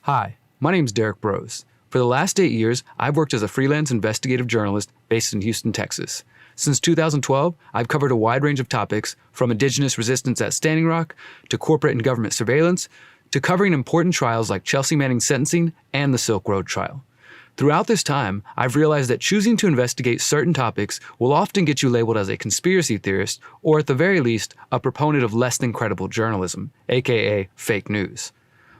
Hi, my name's Derek Brose. For the last 8 years, I've worked as a freelance investigative journalist based in Houston, Texas. Since 2012, I've covered a wide range of topics, from indigenous resistance at Standing Rock, to corporate and government surveillance, to covering important trials like Chelsea Manning's sentencing and the Silk Road trial. Throughout this time, I've realized that choosing to investigate certain topics will often get you labeled as a conspiracy theorist, or at the very least, a proponent of less than credible journalism, aka fake news.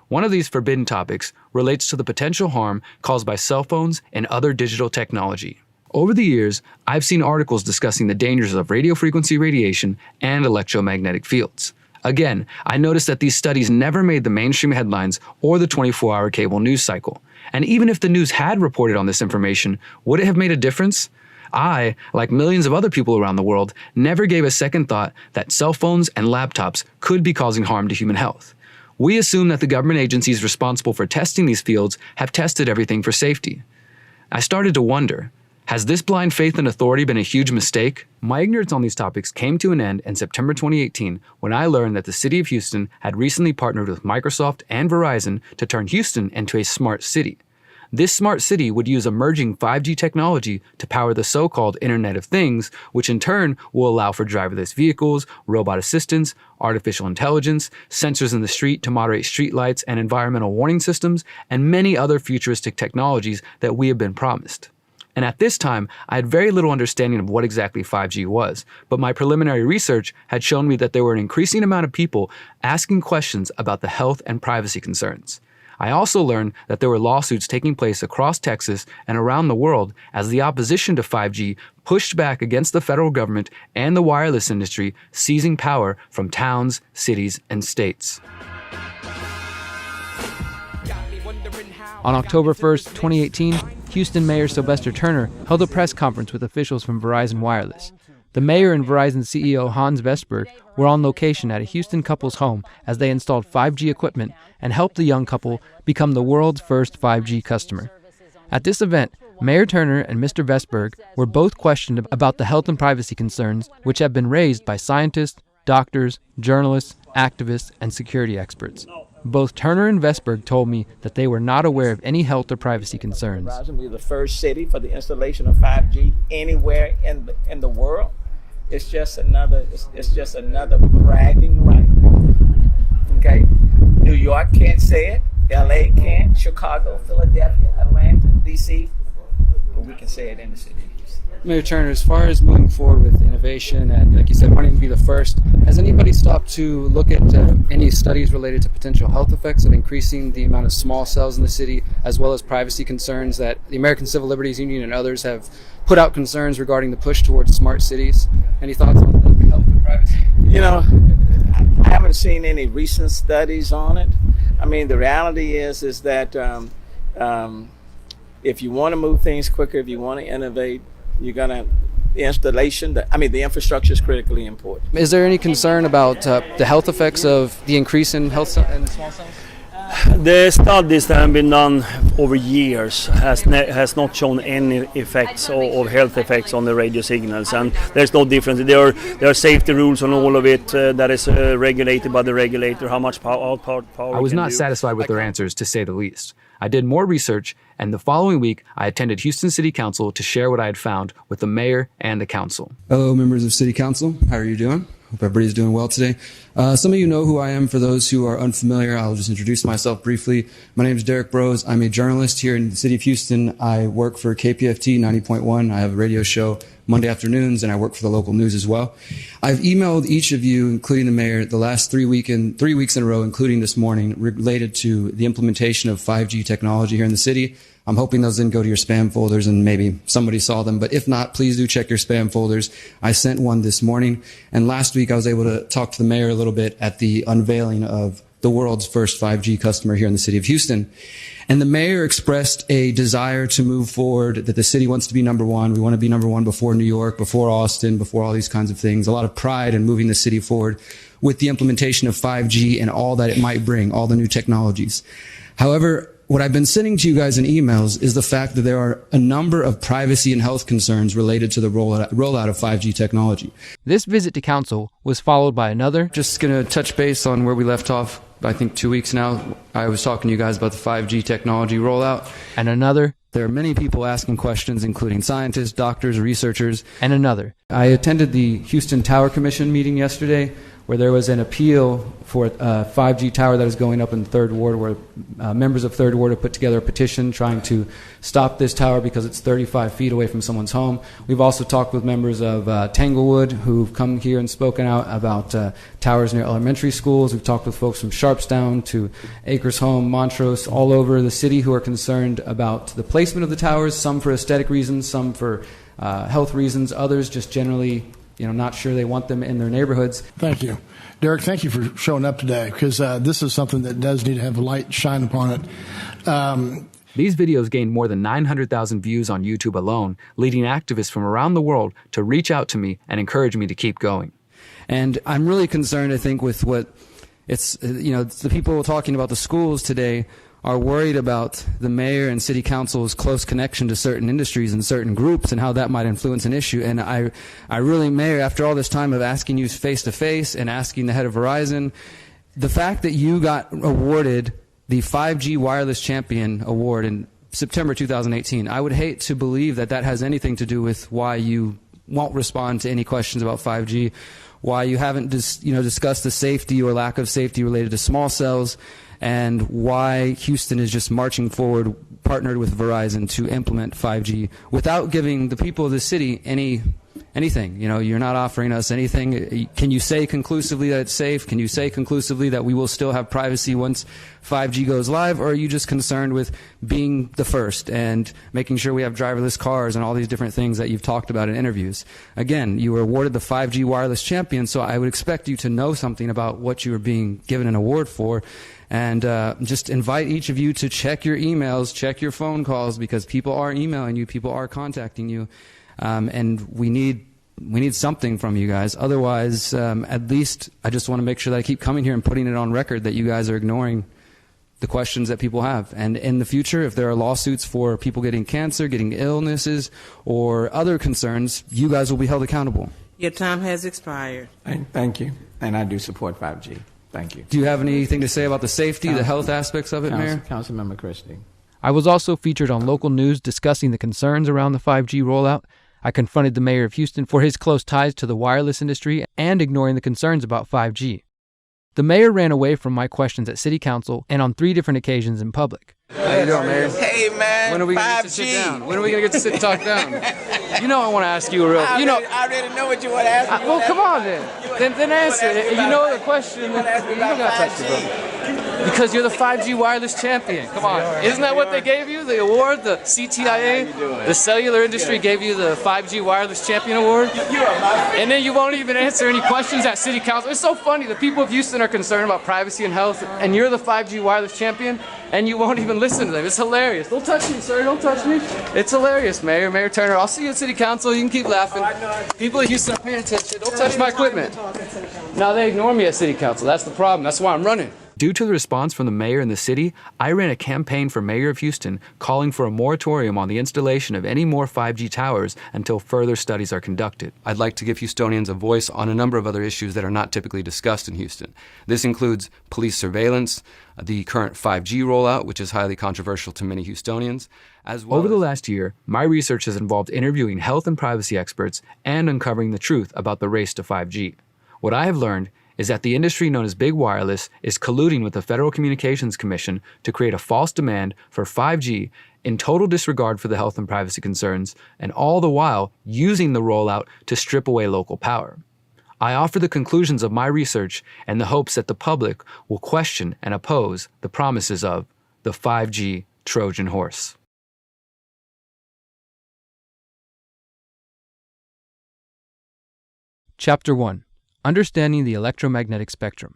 One of these forbidden topics relates to the potential harm caused by cell phones and other digital technology. Over the years, I've seen articles discussing the dangers of radio frequency radiation and electromagnetic fields. Again, I noticed that these studies never made the mainstream headlines or the 24-hour cable news cycle. And even if the news had reported on this information, would it have made a difference? I, like millions of other people around the world, never gave a second thought that cell phones and laptops could be causing harm to human health. We assume that the government agencies responsible for testing these fields have tested everything for safety. I started to wonder, has this blind faith in authority been a huge mistake? My ignorance on these topics came to an end in September 2018 when I learned that the city of Houston had recently partnered with Microsoft and Verizon to turn Houston into a smart city. This smart city would use emerging 5G technology to power the so-called Internet of Things, which in turn will allow for driverless vehicles, robot assistants, artificial intelligence, sensors in the street to moderate streetlights and environmental warning systems, and many other futuristic technologies that we have been promised. And at this time, I had very little understanding of what exactly 5G was, but my preliminary research had shown me that there were an increasing amount of people asking questions about the health and privacy concerns. I also learned that there were lawsuits taking place across Texas and around the world as the opposition to 5G pushed back against the federal government and the wireless industry, seizing power from towns, cities, and states. On October 1st, 2018, Houston Mayor Sylvester Turner held a press conference with officials from Verizon Wireless. The mayor and Verizon CEO Hans Vestberg were on location at a Houston couple's home as they installed 5G equipment and helped the young couple become the world's first 5G customer. At this event, Mayor Turner and Mr. Vestberg were both questioned about the health and privacy concerns which have been raised by scientists, doctors, journalists, activists, and security experts. Both Turner and Vestberg told me that they were not aware of any health or privacy concerns. We're the first city for the installation of 5G anywhere in the world. It's just another bragging right. Okay, New York can't say it, LA can't, Chicago, Philadelphia, Atlanta, DC, but we can say it in the city. Mayor Turner, as far as moving forward with innovation and, like you said, wanting to be the first, has anybody stopped to look at any studies related to potential health effects of increasing the amount of small cells in the city, as well as privacy concerns that the American Civil Liberties Union and others have put out concerns regarding the push towards smart cities? Any thoughts on the health and privacy? You know, I haven't seen any recent studies on it. I mean, the reality is that if you want to move things quicker, if you want to innovate, the infrastructure is critically important. Is there any concern about the health effects of the increase in health and small cells? The studies that have been done over years has not shown any effects or health effects on the radio signals, and there's no difference. There are safety rules on all of it that is regulated by the regulator. How much power I was not satisfied with their answers, to say the least. I did more research, and the following week, I attended Houston City Council to share what I had found with the mayor and the council. Hello, members of City Council. How are you doing? Hope everybody's doing well today. Some of you know who I am. For those who are unfamiliar, I'll just introduce myself briefly. My name is Derek Brose. I'm a journalist here in the city of Houston. I work for KPFT 90.1. I have a radio show Monday afternoons, and I work for the local news as well. I've emailed each of you, including the mayor, the last 3 weeks in a row, including this morning, related to the implementation of 5G technology here in the city. I'm hoping those didn't go to your spam folders and maybe somebody saw them, but if not, please do check your spam folders. I sent one this morning, and last week I was able to talk to the mayor a little bit at the unveiling of the world's first 5G customer here in the city of Houston. And the mayor expressed a desire to move forward, that the city wants to be number one. We want to be number one before New York, before Austin, before all these kinds of things. A lot of pride in moving the city forward with the implementation of 5G and all that it might bring, all the new technologies. However, what I've been sending to you guys in emails is the fact that there are a number of privacy and health concerns related to the rollout of 5G technology. This visit to council was followed by another. Just going to touch base on where we left off. I think 2 weeks now, I was talking to you guys about the 5G technology rollout. And another. There are many people asking questions, including scientists, doctors, researchers. And another. I attended the Houston Tower Commission meeting yesterday, where there was an appeal for a 5G tower that is going up in the 3rd Ward, where members of 3rd Ward have put together a petition trying to stop this tower because it's 35 feet away from someone's home. We've also talked with members of Tanglewood who've come here and spoken out about towers near elementary schools. We've talked with folks from Sharpstown to Acres Home, Montrose, all over the city who are concerned about the placement of the towers, some for aesthetic reasons, some for health reasons, others just generally not sure they want them in their neighborhoods. Thank you. Derek, thank you for showing up today, because this is something that does need to have a light shine upon it. These videos gained more than 900,000 views on YouTube alone, leading activists from around the world to reach out to me and encourage me to keep going. And I'm really concerned, I think, with what it's, the people talking about the schools today are worried about the mayor and city council's close connection to certain industries and certain groups and how that might influence an issue. And I really, Mayor, after all this time of asking you face to face and asking the head of Verizon, the fact that you got awarded the 5G Wireless Champion Award in September 2018, I would hate to believe that that has anything to do with why you won't respond to any questions about 5G, why you haven't discussed the safety or lack of safety related to small cells, and why Houston is just marching forward, partnered with Verizon to implement 5G without giving the people of the city anything. You're not offering us anything. Can you say conclusively that it's safe? Can you say conclusively that we will still have privacy once 5G goes live? Or are you just concerned with being the first and making sure we have driverless cars and all these different things that you've talked about in interviews? Again, you were awarded the 5G Wireless Champion, so I would expect you to know something about what you were being given an award for. And just invite each of you to check your emails, check your phone calls, because people are emailing you, people are contacting you, and we need something from you guys. Otherwise, at least I just want to make sure that I keep coming here and putting it on record that you guys are ignoring the questions that people have. And in the future, if there are lawsuits for people getting cancer, getting illnesses, or other concerns, you guys will be held accountable. Your time has expired. Thank you. And I do support 5G. Thank you. Do you have anything to say about the safety, the health aspects of it, Mayor? Councilmember Christie. I was also featured on local news discussing the concerns around the 5G rollout. I confronted the mayor of Houston for his close ties to the wireless industry and ignoring the concerns about 5G. The mayor ran away from my questions at city council and on 3 different occasions in public. How you doing, Mayor? Hey, man. When are we going to get to sit down? When are we going to get to sit and talk down? I want to ask you a real... I already know what you want to ask me. Well, come on then. Then answer it. You know the question. You don't got to touch it, brother. Because you're the 5G wireless champion. Come on. Isn't that what they gave you? The award? The CTIA? The cellular industry gave you the 5G wireless champion award? And then you won't even answer any questions at city council. It's so funny. The people of Houston are concerned about privacy and health, and you're the 5G wireless champion, and you won't even listen to them. It's hilarious. Don't touch me, sir. Don't touch me. It's hilarious, Mayor Turner. I'll see you at city council. You can keep laughing. People of Houston are paying attention. Don't touch my equipment. Now they ignore me at city council. That's the problem. That's why I'm running. Due to the response from the mayor and the city, I ran a campaign for mayor of Houston calling for a moratorium on the installation of any more 5G towers until further studies are conducted. I'd like to give Houstonians a voice on a number of other issues that are not typically discussed in Houston. This includes police surveillance, the current 5G rollout, which is highly controversial to many Houstonians, as well. Over the last year, my research has involved interviewing health and privacy experts and uncovering the truth about the race to 5G. What I have learned is that the industry known as Big Wireless is colluding with the Federal Communications Commission to create a false demand for 5G in total disregard for the health and privacy concerns, and all the while using the rollout to strip away local power. I offer the conclusions of my research in the hopes that the public will question and oppose the promises of the 5G Trojan horse. Chapter 1. Understanding the electromagnetic spectrum.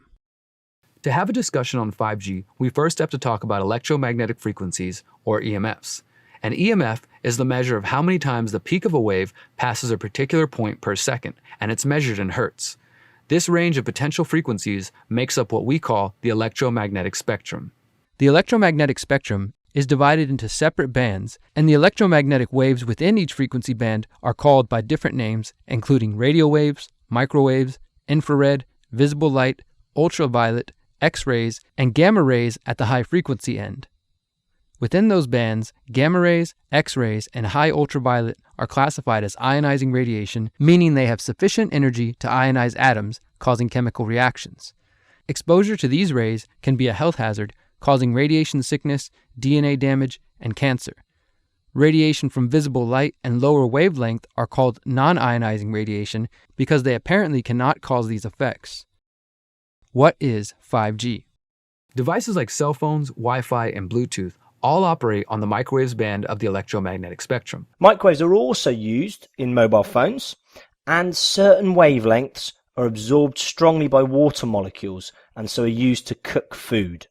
To have a discussion on 5G, we first have to talk about electromagnetic frequencies, or EMFs. An EMF is the measure of how many times the peak of a wave passes a particular point per second, and it's measured in hertz. This range of potential frequencies makes up what we call the electromagnetic spectrum. The electromagnetic spectrum is divided into separate bands, and the electromagnetic waves within each frequency band are called by different names, including radio waves, microwaves, infrared, visible light, ultraviolet, X-rays, and gamma rays at the high frequency end. Within those bands, gamma rays, X-rays, and high ultraviolet are classified as ionizing radiation, meaning they have sufficient energy to ionize atoms, causing chemical reactions. Exposure to these rays can be a health hazard, causing radiation sickness, DNA damage, and cancer. Radiation from visible light and lower wavelength are called non-ionizing radiation because they apparently cannot cause these effects. What is 5G? Devices like cell phones, Wi-Fi, and Bluetooth all operate on the microwaves band of the electromagnetic spectrum. Microwaves are also used in mobile phones, and certain wavelengths are absorbed strongly by water molecules and so are used to cook food.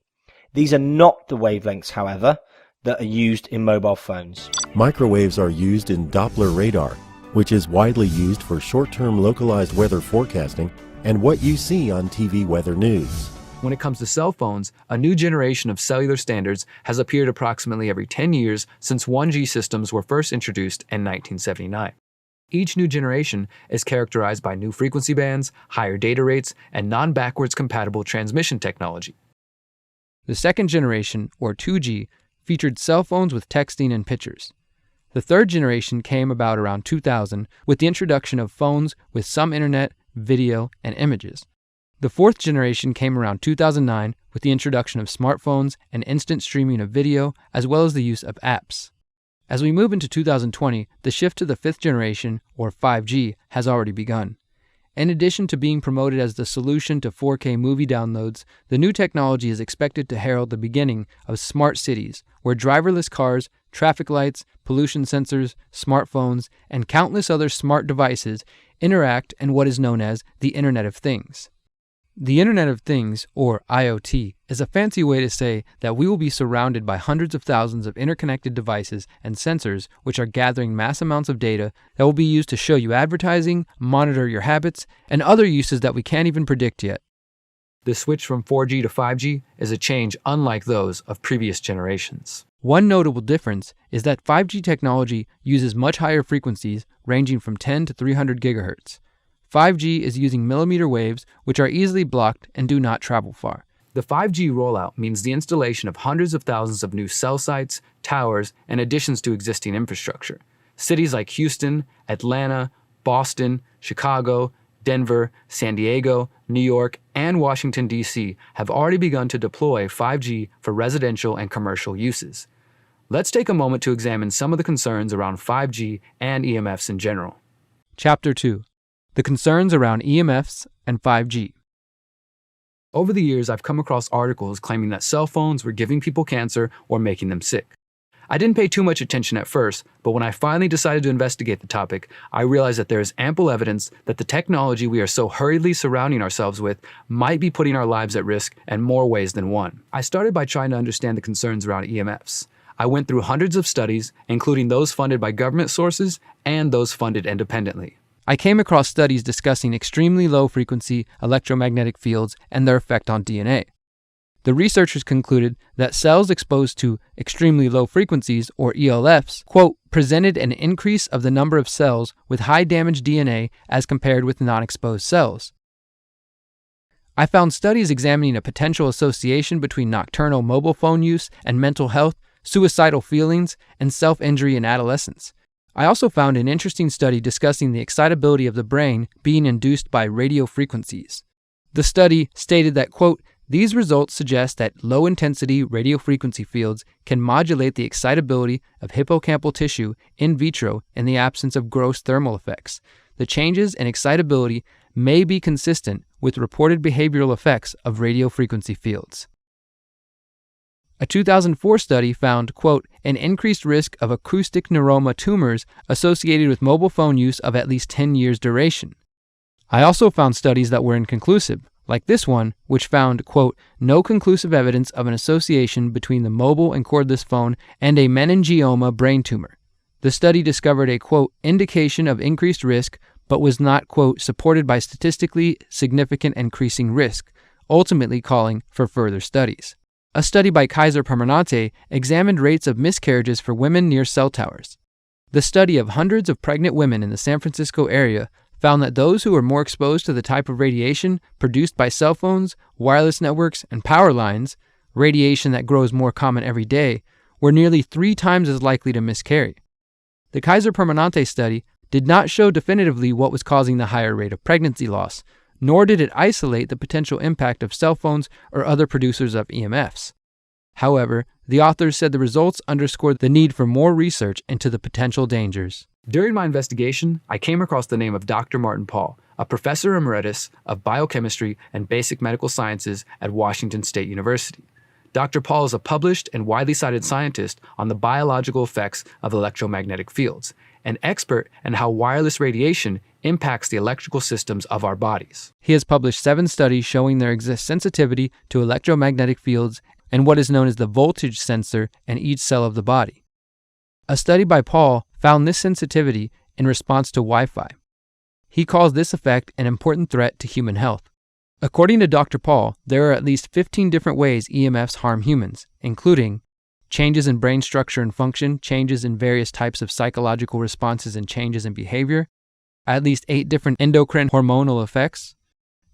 These are not the wavelengths, however, that are used in mobile phones. Microwaves are used in Doppler radar, which is widely used for short-term localized weather forecasting and what you see on TV weather news. When it comes to cell phones, a new generation of cellular standards has appeared approximately every 10 years since 1G systems were first introduced in 1979. Each new generation is characterized by new frequency bands, higher data rates, and non-backwards compatible transmission technology. The second generation, or 2G, featured cell phones with texting and pictures. The third generation came about around 2000 with the introduction of phones with some internet, video, and images. The fourth generation came around 2009 with the introduction of smartphones and instant streaming of video, as well as the use of apps. As we move into 2020, the shift to the fifth generation, or 5G, has already begun. In addition to being promoted as the solution to 4K movie downloads, the new technology is expected to herald the beginning of smart cities, where driverless cars, traffic lights, pollution sensors, smartphones, and countless other smart devices interact in what is known as the Internet of Things. The Internet of Things, or IoT, is a fancy way to say that we will be surrounded by hundreds of thousands of interconnected devices and sensors which are gathering mass amounts of data that will be used to show you advertising, monitor your habits, and other uses that we can't even predict yet. The switch from 4G to 5G is a change unlike those of previous generations. One notable difference is that 5G technology uses much higher frequencies ranging from 10 to 300 gigahertz. 5G is using millimeter waves, which are easily blocked and do not travel far. The 5G rollout means the installation of hundreds of thousands of new cell sites, towers, and additions to existing infrastructure. Cities like Houston, Atlanta, Boston, Chicago, Denver, San Diego, New York, and Washington, D.C. have already begun to deploy 5G for residential and commercial uses. Let's take a moment to examine some of the concerns around 5G and EMFs in general. Chapter 2. The concerns around EMFs and 5G. Over the years, I've come across articles claiming that cell phones were giving people cancer or making them sick. I didn't pay too much attention at first, but when I finally decided to investigate the topic, I realized that there is ample evidence that the technology we are so hurriedly surrounding ourselves with might be putting our lives at risk in more ways than one. I started by trying to understand the concerns around EMFs. I went through hundreds of studies, including those funded by government sources and those funded independently. I came across studies discussing extremely low-frequency electromagnetic fields and their effect on DNA. The researchers concluded that cells exposed to extremely low frequencies, or ELFs, quote, presented an increase of the number of cells with high damaged DNA as compared with non-exposed cells. I found studies examining a potential association between nocturnal mobile phone use and mental health, suicidal feelings, and self-injury in adolescence. I also found an interesting study discussing the excitability of the brain being induced by radio frequencies. The study stated that, quote, these results suggest that low-intensity radio frequency fields can modulate the excitability of hippocampal tissue in vitro in the absence of gross thermal effects. The changes in excitability may be consistent with reported behavioral effects of radio frequency fields. A 2004 study found, quote, an increased risk of acoustic neuroma tumors associated with mobile phone use of at least 10 years duration. I also found studies that were inconclusive, like this one, which found, quote, no conclusive evidence of an association between the mobile and cordless phone and a meningioma brain tumor. The study discovered a, quote, indication of increased risk, but was not, quote, supported by statistically significant increasing risk, ultimately calling for further studies. A study by Kaiser Permanente examined rates of miscarriages for women near cell towers. The study of hundreds of pregnant women in the San Francisco area found that those who were more exposed to the type of radiation produced by cell phones, wireless networks, and power lines, radiation that grows more common every day, were nearly 3 times as likely to miscarry. The Kaiser Permanente study did not show definitively what was causing the higher rate of pregnancy loss, nor did it isolate the potential impact of cell phones or other producers of EMFs. However, the authors said the results underscored the need for more research into the potential dangers. During my investigation, I came across the name of Dr. Martin Pall, a professor emeritus of biochemistry and basic medical sciences at Washington State University. Dr. Pall is a published and widely cited scientist on the biological effects of electromagnetic fields, an expert in how wireless radiation impacts the electrical systems of our bodies. He has published 7 studies showing there exists sensitivity to electromagnetic fields and what is known as the voltage sensor in each cell of the body. A study by Paul found this sensitivity in response to Wi-Fi. He calls this effect an important threat to human health. According to Dr. Paul, there are at least 15 different ways EMFs harm humans, including changes in brain structure and function, changes in various types of psychological responses and changes in behavior, at least 8 different endocrine hormonal effects,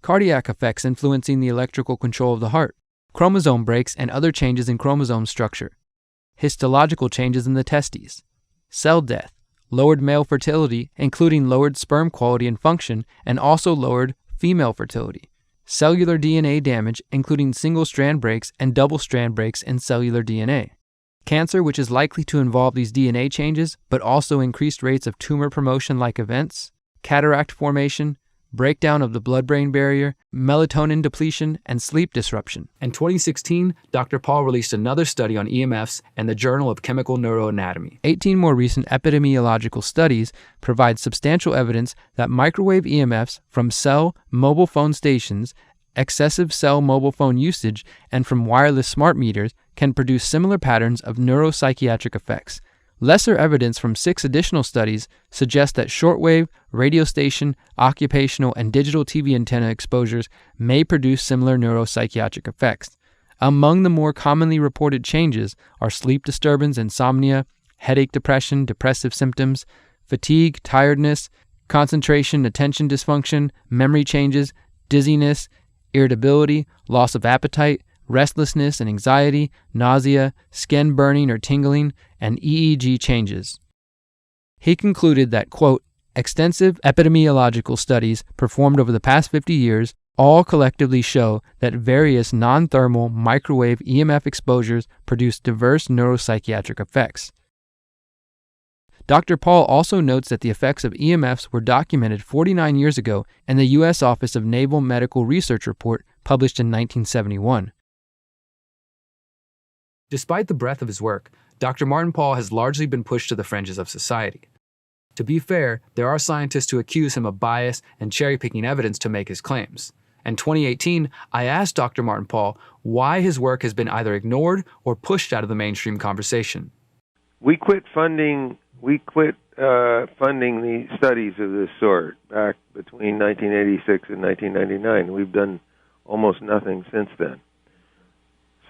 cardiac effects influencing the electrical control of the heart, chromosome breaks and other changes in chromosome structure, histological changes in the testes, cell death, lowered male fertility, including lowered sperm quality and function, and also lowered female fertility, cellular DNA damage, including single-strand breaks and double-strand breaks in cellular DNA, cancer, which is likely to involve these DNA changes, but also increased rates of tumor promotion-like events, cataract formation, breakdown of the blood-brain barrier, melatonin depletion, and sleep disruption. In 2016, Dr. Paul released another study on EMFs in the Journal of Chemical Neuroanatomy. 18 more recent epidemiological studies provide substantial evidence that microwave EMFs from cell mobile phone stations, excessive cell mobile phone usage, and from wireless smart meters can produce similar patterns of neuropsychiatric effects. Lesser evidence from 6 additional studies suggests that shortwave, radio station, occupational, and digital TV antenna exposures may produce similar neuropsychiatric effects. Among the more commonly reported changes are sleep disturbance, insomnia, headache, depression, depressive symptoms, fatigue, tiredness, concentration, attention dysfunction, memory changes, dizziness, irritability, loss of appetite, restlessness and anxiety, nausea, skin burning or tingling, and EEG changes. He concluded that, quote, extensive epidemiological studies performed over the past 50 years all collectively show that various non-thermal microwave EMF exposures produce diverse neuropsychiatric effects. Dr. Paul also notes that the effects of EMFs were documented 49 years ago in the U.S. Office of Naval Medical Research report published in 1971. Despite the breadth of his work, Dr. Martin Pall has largely been pushed to the fringes of society. To be fair, there are scientists who accuse him of bias and cherry-picking evidence to make his claims. In 2018, I asked Dr. Martin Pall why his work has been either ignored or pushed out of the mainstream conversation. We quit funding the studies of this sort back between 1986 and 1999. We've done almost nothing since then.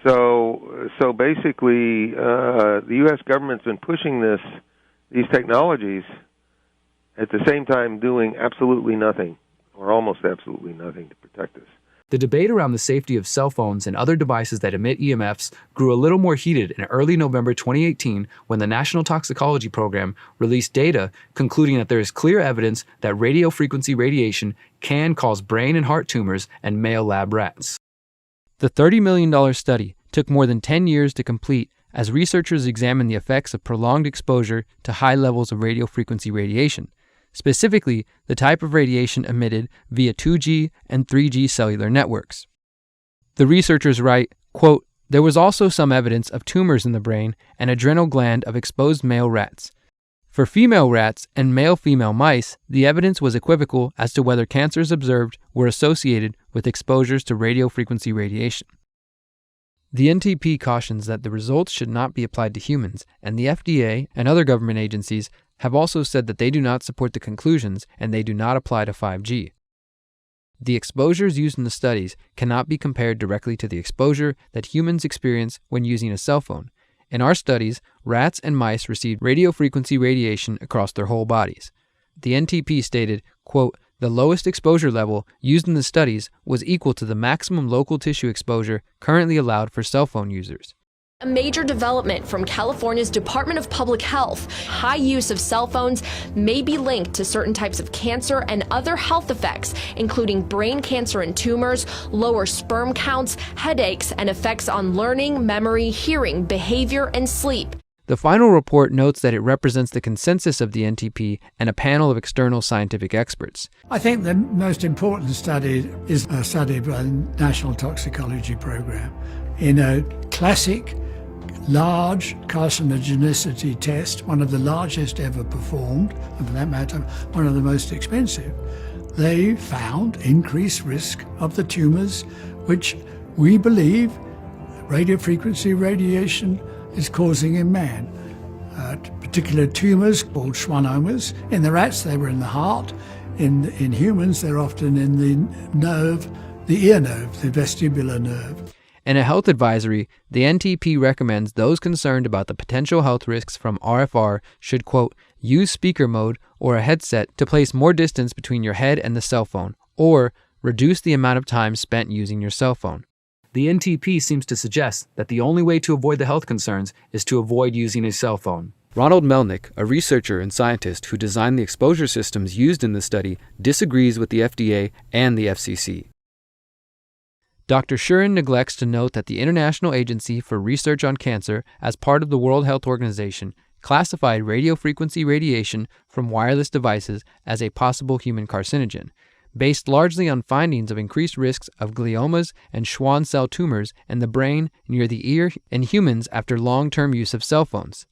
So basically, the U.S. government's been pushing these technologies at the same time doing absolutely nothing, or almost absolutely nothing, to protect us. The debate around the safety of cell phones and other devices that emit EMFs grew a little more heated in early November 2018 when the National Toxicology Program released data concluding that there is clear evidence that radio frequency radiation can cause brain and heart tumors in male lab rats. The $30 million study took more than 10 years to complete as researchers examined the effects of prolonged exposure to high levels of radio frequency radiation, specifically the type of radiation emitted via 2G and 3G cellular networks. The researchers write, quote, there was also some evidence of tumors in the brain and adrenal gland of exposed male rats. For female rats and male-female mice, the evidence was equivocal as to whether cancers observed were associated with exposures to radio frequency radiation. The NTP cautions that the results should not be applied to humans, and the FDA and other government agencies have also said that they do not support the conclusions and they do not apply to 5G. the exposures used in the studies cannot be compared directly to the exposure that humans experience when using a cell phone. In our studies, rats and mice received radiofrequency radiation across their whole bodies. The NTP stated, quote, "The lowest exposure level used in the studies was equal to the maximum local tissue exposure currently allowed for cell phone users." A major development from California's Department of Public Health. High use of cell phones may be linked to certain types of cancer and other health effects, including brain cancer and tumors, lower sperm counts, headaches, and effects on learning, memory, hearing, behavior, and sleep. The final report notes that it represents the consensus of the NTP and a panel of external scientific experts. I think the most important study is a study by the National Toxicology Program in a classic large carcinogenicity test, one of the largest ever performed, and for that matter, one of the most expensive. They found increased risk of the tumors, which we believe radiofrequency radiation is causing in man. Particular tumors called schwannomas. In the rats, they were in the heart. In humans, they're often in the nerve, the ear nerve, the vestibular nerve. In a health advisory, the NTP recommends those concerned about the potential health risks from RFR should, quote, "use speaker mode or a headset to place more distance between your head and the cell phone, or reduce the amount of time spent using your cell phone." The NTP seems to suggest that the only way to avoid the health concerns is to avoid using a cell phone. Ronald Melnick, a researcher and scientist who designed the exposure systems used in the study, disagrees with the FDA and the FCC. Dr. Shurin neglects to note that the International Agency for Research on Cancer, as part of the World Health Organization, classified radiofrequency radiation from wireless devices as a possible human carcinogen, based largely on findings of increased risks of gliomas and Schwann cell tumors in the brain, near the ear, in humans after long-term use of cell phones.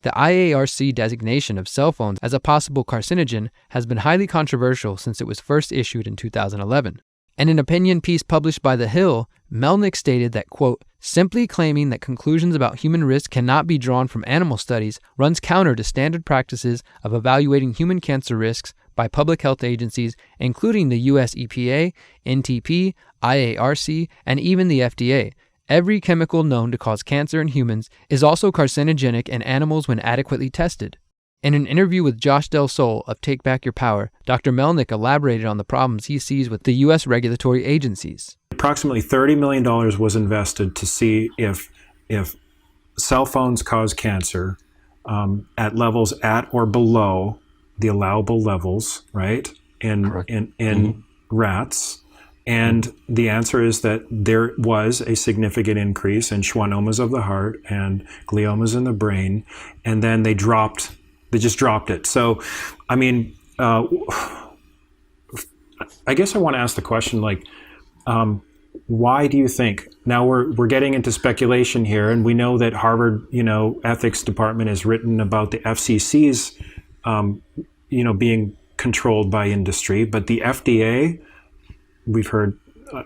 The IARC designation of cell phones as a possible carcinogen has been highly controversial since it was first issued in 2011. In an opinion piece published by The Hill, Melnick stated that, quote, "simply claiming that conclusions about human risk cannot be drawn from animal studies runs counter to standard practices of evaluating human cancer risks by public health agencies, including the US EPA, NTP, IARC, and even the FDA. Every chemical known to cause cancer in humans is also carcinogenic in animals when adequately tested." In an interview with Josh Del Sol of Take Back Your Power, Dr. Melnick elaborated on the problems he sees with the U.S. regulatory agencies. Approximately $30 million was invested to see if cell phones cause cancer at levels at or below the allowable levels, right, in rats. And the answer is that there was a significant increase in schwannomas of the heart and gliomas in the brain, and then they just dropped it. So, I mean, I guess I want to ask the question, like, why do you think? Now we're getting into speculation here, and we know that Harvard, ethics department has written about the FCC's, being controlled by industry, but the FDA, we've heard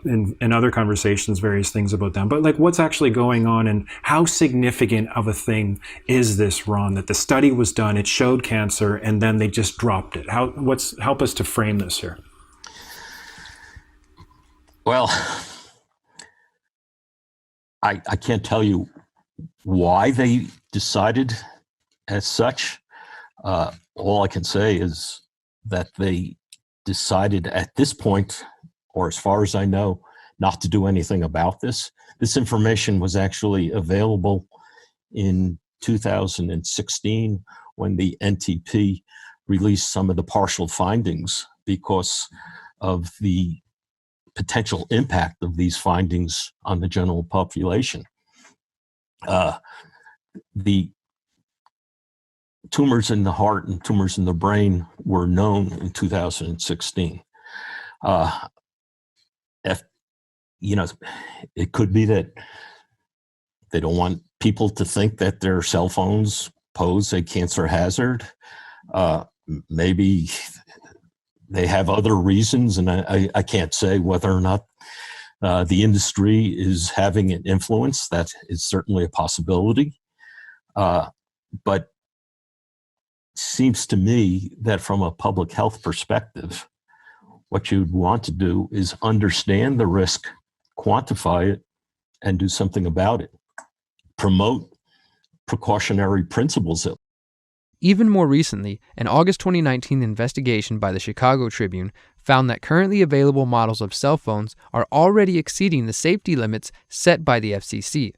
in other conversations various things about them, but like, what's actually going on, and how significant of a thing is this, Ron, that the study was done, it showed cancer, and then they just dropped it? Help us to frame this here. Well, I can't tell you why they decided as such. All I can say is that they decided at this point, or as far as I know, not to do anything about this. This information was actually available in 2016 when the NTP released some of the partial findings because of the potential impact of these findings on the general population. The tumors in the heart and tumors in the brain were known in 2016. It could be that they don't want people to think that their cell phones pose a cancer hazard. Maybe they have other reasons, and I can't say whether or not the industry is having an influence. That is certainly a possibility. But it seems to me that from a public health perspective, what you'd want to do is understand the risk, quantify it, and do something about it. Promote precautionary principles. Even more recently, an August 2019 investigation by the Chicago Tribune found that currently available models of cell phones are already exceeding the safety limits set by the FCC.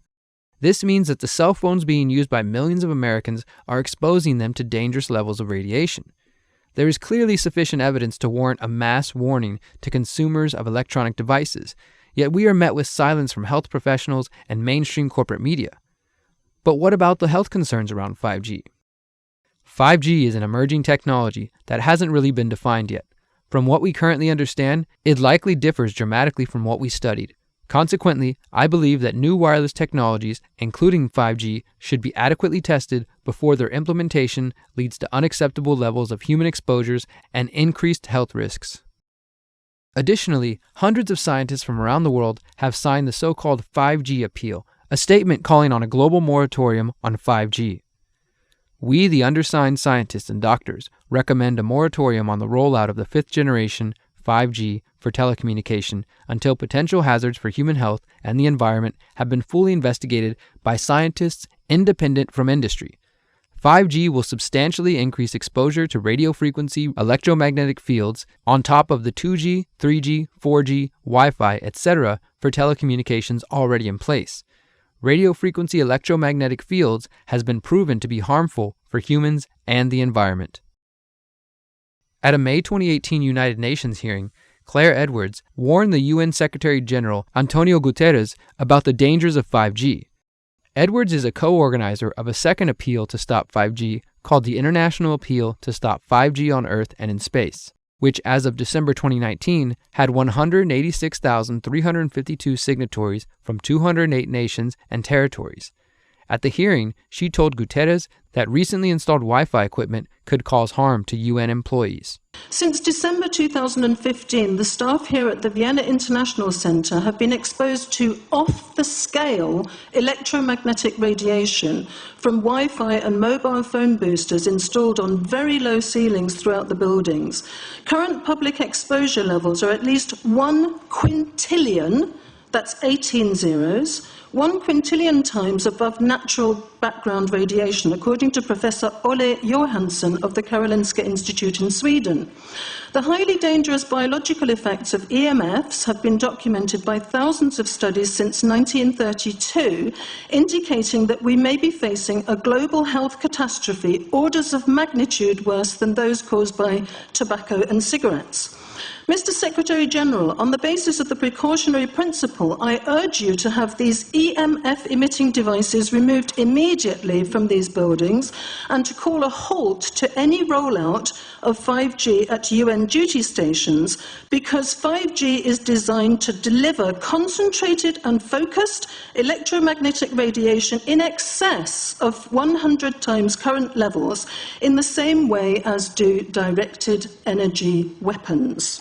This means that the cell phones being used by millions of Americans are exposing them to dangerous levels of radiation. There is clearly sufficient evidence to warrant a mass warning to consumers of electronic devices, yet we are met with silence from health professionals and mainstream corporate media. But what about the health concerns around 5G? 5G is an emerging technology that hasn't really been defined yet. From what we currently understand, it likely differs dramatically from what we studied. Consequently, I believe that new wireless technologies, including 5G, should be adequately tested before their implementation leads to unacceptable levels of human exposures and increased health risks. Additionally, hundreds of scientists from around the world have signed the so-called 5G Appeal, a statement calling on a global moratorium on 5G. We, the undersigned scientists and doctors, recommend a moratorium on the rollout of the fifth generation 5G for telecommunication until potential hazards for human health and the environment have been fully investigated by scientists independent from industry. 5G will substantially increase exposure to radio frequency electromagnetic fields on top of the 2G, 3G, 4G, Wi-Fi, etc. for telecommunications already in place. Radio frequency electromagnetic fields has been proven to be harmful for humans and the environment. At a May 2018 United Nations hearing, Claire Edwards warned the UN Secretary General Antonio Guterres about the dangers of 5G. Edwards is a co-organizer of a second appeal to stop 5G called the International Appeal to Stop 5G on Earth and in Space, which as of December 2019 had 186,352 signatories from 208 nations and territories. At the hearing, she told Guterres that recently installed Wi-Fi equipment could cause harm to UN employees. Since December 2015, the staff here at the Vienna International Centre have been exposed to off-the-scale electromagnetic radiation from Wi-Fi and mobile phone boosters installed on very low ceilings throughout the buildings. Current public exposure levels are at least 1 quintillion, that's 18 zeros, 1 quintillion times above natural background radiation, according to Professor Olle Johansson of the Karolinska Institute in Sweden. The highly dangerous biological effects of EMFs have been documented by thousands of studies since 1932, indicating that we may be facing a global health catastrophe orders of magnitude worse than those caused by tobacco and cigarettes. Mr. Secretary General, on the basis of the precautionary principle, I urge you to have these EMF-emitting devices removed immediately from these buildings and to call a halt to any rollout of 5G at UN duty stations, because 5G is designed to deliver concentrated and focused electromagnetic radiation in excess of 100 times current levels in the same way as do directed energy weapons.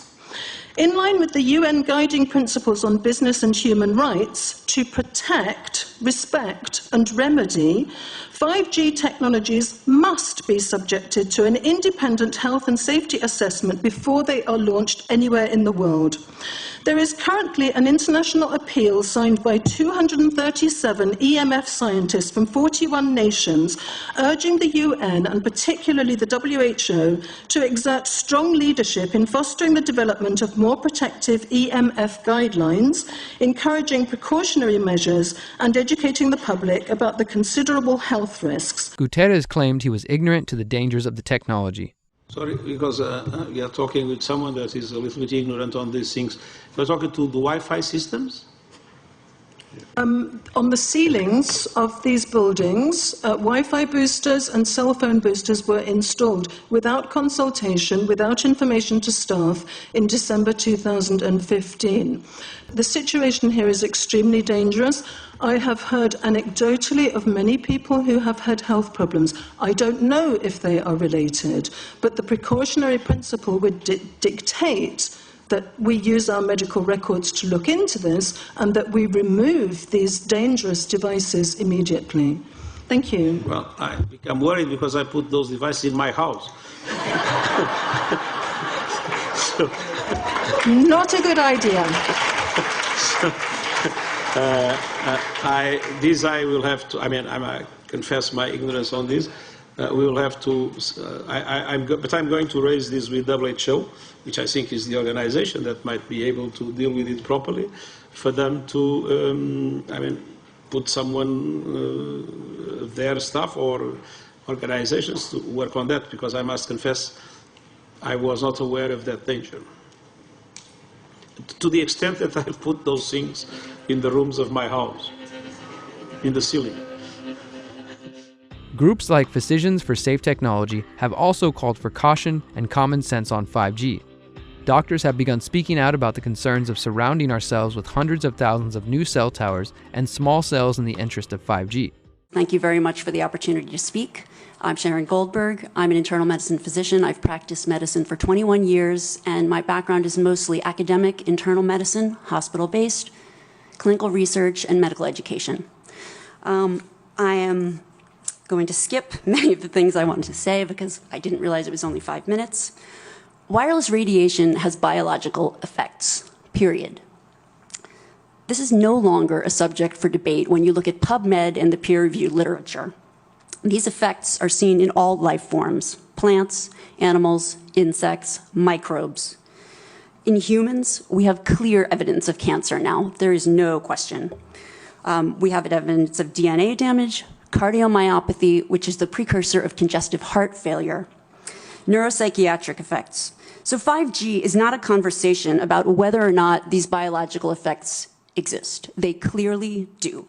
In line with the UN guiding principles on business and human rights, to protect, respect and remedy, 5G technologies must be subjected to an independent health and safety assessment before they are launched anywhere in the world. There is currently an international appeal signed by 237 EMF scientists from 41 nations urging the UN and particularly the WHO to exert strong leadership in fostering the development of more protective EMF guidelines, encouraging precautionary measures and educating the public about the considerable health risks. Guterres claimed he was ignorant to the dangers of the technology. Sorry, because we are talking with someone that is a little bit ignorant on these things. We're talking to the Wi-Fi systems? On the ceilings of these buildings, Wi-Fi boosters and cell phone boosters were installed without consultation, without information to staff in December 2015. The situation here is extremely dangerous. I have heard anecdotally of many people who have had health problems. I don't know if they are related, but the precautionary principle would dictate that we use our medical records to look into this and that we remove these dangerous devices immediately. Thank you. Well, I become worried because I put those devices in my house. So, Not a good idea. I will have to. I confess my ignorance on this. We will have to. But I'm going to raise this with WHO, which I think is the organization that might be able to deal with it properly, for them to. Put someone, their staff or organizations to work on that, because I must confess, I was not aware of that danger. To the extent that I put those things in the rooms of my house, in the ceiling. Groups like Physicians for Safe Technology have also called for caution and common sense on 5G. Doctors have begun speaking out about the concerns of surrounding ourselves with hundreds of thousands of new cell towers and small cells in the interest of 5G. Thank you very much for the opportunity to speak. I'm Sharon Goldberg. I'm an internal medicine physician. I've practiced medicine for 21 years, and my background is mostly academic internal medicine, hospital-based, clinical research, and medical education. I am going to skip many of the things I wanted to say because I didn't realize it was only 5 minutes. Wireless radiation has biological effects, period. This is no longer a subject for debate when you look at PubMed and the peer-reviewed literature. These effects are seen in all life forms: plants, animals, insects, microbes. In humans, we have clear evidence of cancer now. There is no question. We have evidence of DNA damage, cardiomyopathy, which is the precursor of congestive heart failure, neuropsychiatric effects. So 5G is not a conversation about whether or not these biological effects exist. They clearly do.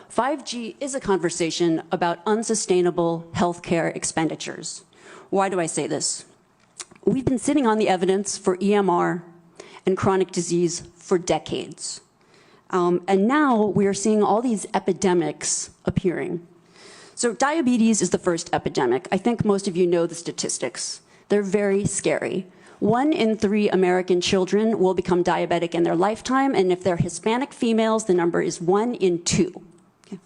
5G is a conversation about unsustainable healthcare expenditures. Why do I say this? We've been sitting on the evidence for EMR and chronic disease for decades. And now we are seeing all these epidemics appearing. So diabetes is the first epidemic. I think most of you know the statistics. They're very scary. 1 in 3 American children will become diabetic in their lifetime, and if they're Hispanic females, the number is 1 in 2. Okay.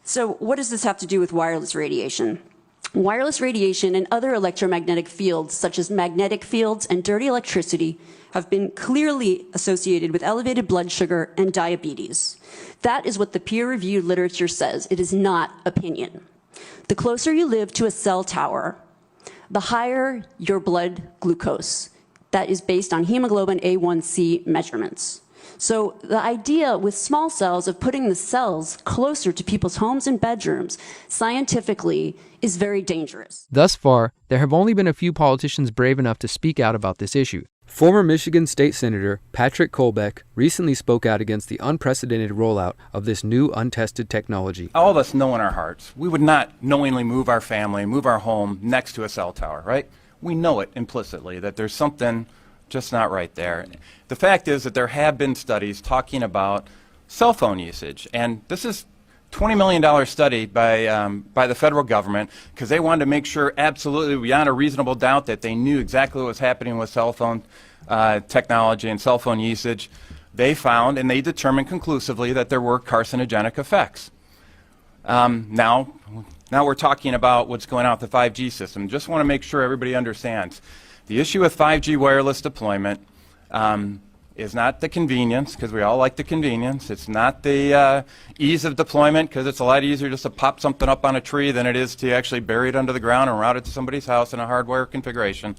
So what does this have to do with wireless radiation? Wireless radiation and other electromagnetic fields, such as magnetic fields and dirty electricity, have been clearly associated with elevated blood sugar and diabetes. That is what the peer-reviewed literature says. It is not opinion. The closer you live to a cell tower, the higher your blood glucose. That is based on hemoglobin A1C measurements. So the idea with small cells of putting the cells closer to people's homes and bedrooms scientifically is very dangerous. Thus far, there have only been a few politicians brave enough to speak out about this issue. Former Michigan State Senator Patrick Colbeck recently spoke out against the unprecedented rollout of this new untested technology. All of us know in our hearts we would not knowingly move our family, move our home next to a cell tower, right? We know it implicitly that there's something just not right there. The fact is that there have been studies talking about cell phone usage, and this is $20 million study by the federal government because they wanted to make sure absolutely beyond a reasonable doubt that they knew exactly what was happening with cell phone technology and cell phone usage. They found and they determined conclusively that there were carcinogenic effects. Now we're talking about what's going on with the 5G system. Just want to make sure everybody understands. The issue with 5G wireless deployment is not the convenience, because we all like the convenience. It's not the ease of deployment, because it's a lot easier just to pop something up on a tree than it is to actually bury it under the ground and route it to somebody's house in a hardware configuration.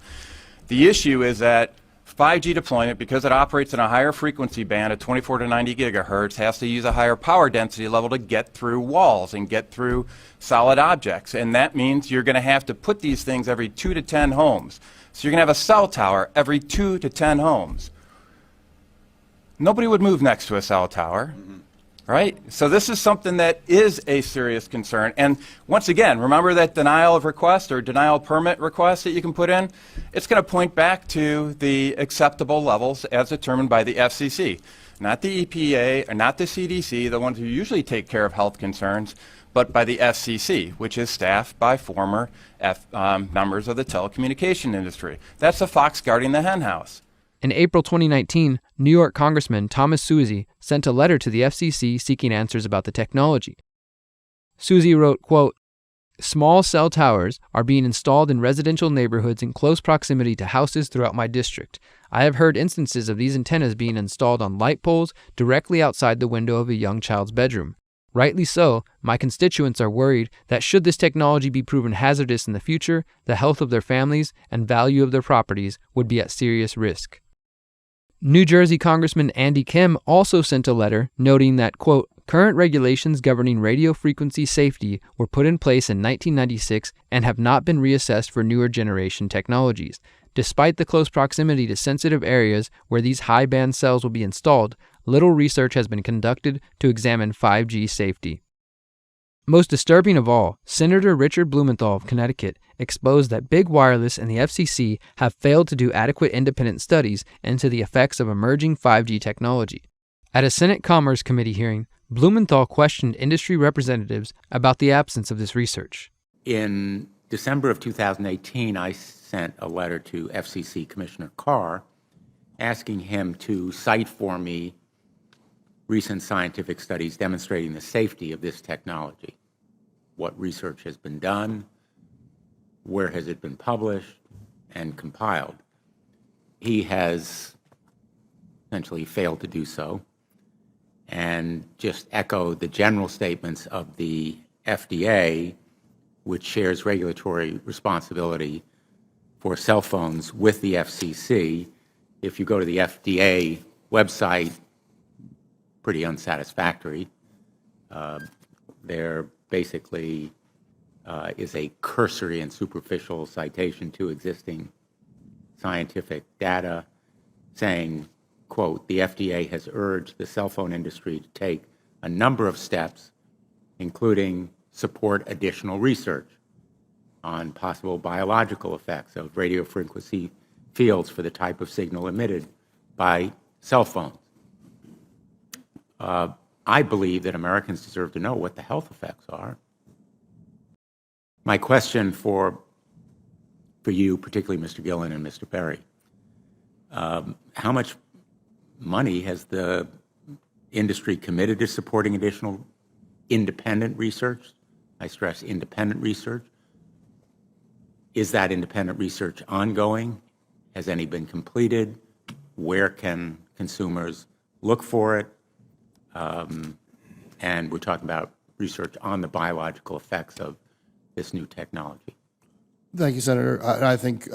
The issue is that 5G deployment, because it operates in a higher frequency band at 24 to 90 gigahertz, has to use a higher power density level to get through walls and get through solid objects. And that means you're going to have to put these things every 2 to 10 homes. So you're going to have a cell tower every 2 to 10 homes. Nobody would move next to a cell tower, right? So this is something that is a serious concern. And once again, remember that denial of request or denial permit request that you can put in? It's going to point back to the acceptable levels as determined by the FCC, not the EPA or not the CDC, the ones who usually take care of health concerns, but by the FCC, which is staffed by former members of the telecommunication industry. That's the fox guarding the hen house. In April 2019, New York Congressman Thomas Suozzi sent a letter to the FCC seeking answers about the technology. Suozzi wrote, quote, Small cell towers are being installed in residential neighborhoods in close proximity to houses throughout my district. I have heard instances of these antennas being installed on light poles directly outside the window of a young child's bedroom. Rightly so, my constituents are worried that should this technology be proven hazardous in the future, the health of their families and value of their properties would be at serious risk. New Jersey Congressman Andy Kim also sent a letter noting that, quote, current regulations governing radio frequency safety were put in place in 1996 and have not been reassessed for newer generation technologies. Despite the close proximity to sensitive areas where these high-band cells will be installed, little research has been conducted to examine 5G safety. Most disturbing of all, Senator Richard Blumenthal of Connecticut exposed that Big Wireless and the FCC have failed to do adequate independent studies into the effects of emerging 5G technology. At a Senate Commerce Committee hearing, Blumenthal questioned industry representatives about the absence of this research. In December of 2018, I sent a letter to FCC Commissioner Carr asking him to cite for me recent scientific studies demonstrating the safety of this technology. What research has been done, where has it been published and compiled. He has essentially failed to do so and just echoed the general statements of the FDA, which shares regulatory responsibility for cell phones with the FCC. If you go to the FDA website, pretty unsatisfactory. There basically is a cursory and superficial citation to existing scientific data saying, quote, the FDA has urged the cell phone industry to take a number of steps, including support additional research on possible biological effects of radio frequency fields for the type of signal emitted by cell phones. I believe that Americans deserve to know what the health effects are. My question for you, particularly Mr. Gillen and Mr. Perry, how much money has the industry committed to supporting additional independent research? I stress independent research. Is that independent research ongoing? Has any been completed? Where can consumers look for it? And we're talking about research on the biological effects of this new technology. Thank you, Senator. I think,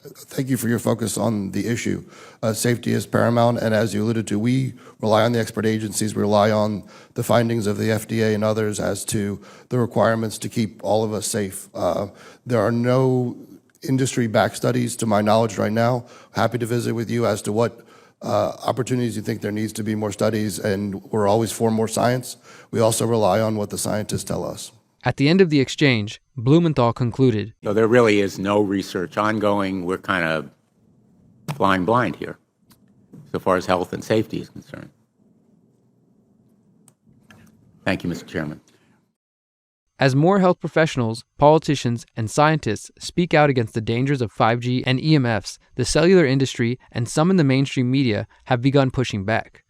thank you for your focus on the issue. Safety is paramount, and as you alluded to, we rely on the expert agencies, we rely on the findings of the FDA and others as to the requirements to keep all of us safe. There are no industry-backed studies, to my knowledge right now. Happy to visit with you as to what opportunities you think there needs to be more studies, and we're always for more science. We also rely on what the scientists tell us. At the end of the exchange, Blumenthal concluded, So there really is no research ongoing. We're kind of flying blind here, so far as health and safety is concerned. Thank you, Mr. Chairman. as more health professionals, politicians, and scientists speak out against the dangers of 5G and EMFs, the cellular industry and some in the mainstream media have begun pushing back.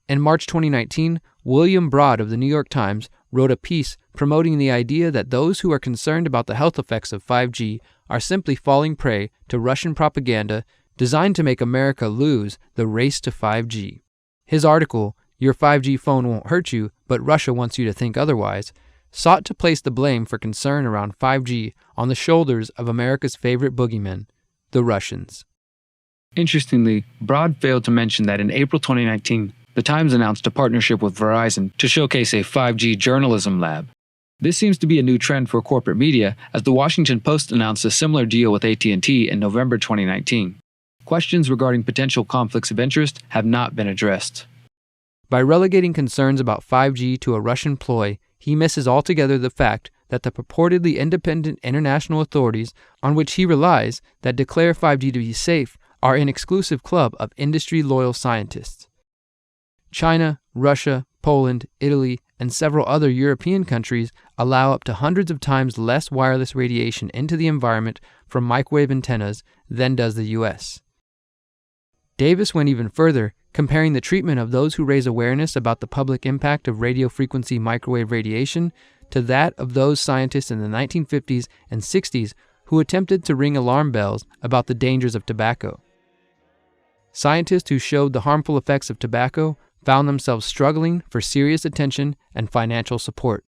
In March 2019, William Broad of the New York Times wrote a piece promoting the idea that those who are concerned about the health effects of 5G are simply falling prey to Russian propaganda designed to make America lose the race to 5G. His article, "Your 5G phone won't hurt you, but Russia wants you to think otherwise," sought to place the blame for concern around 5G on the shoulders of America's favorite boogeymen, the Russians. Interestingly, Broad failed to mention that in April 2019, the Times announced a partnership with Verizon to showcase a 5G journalism lab. This seems to be a new trend for corporate media, as the Washington Post announced a similar deal with AT&T in November 2019. Questions regarding potential conflicts of interest have not been addressed. By relegating concerns about 5G to a Russian ploy, he misses altogether the fact that the purportedly independent international authorities on which he relies that declare 5G to be safe are an exclusive club of industry-loyal scientists. China, Russia, Poland, Italy, and several other European countries allow up to hundreds of times less wireless radiation into the environment from microwave antennas than does the US. Davis went even further, comparing the treatment of those who raise awareness about the public impact of radio frequency microwave radiation to that of those scientists in the 1950s and 60s who attempted to ring alarm bells about the dangers of tobacco. Scientists who showed the harmful effects of tobacco found themselves struggling for serious attention and financial support.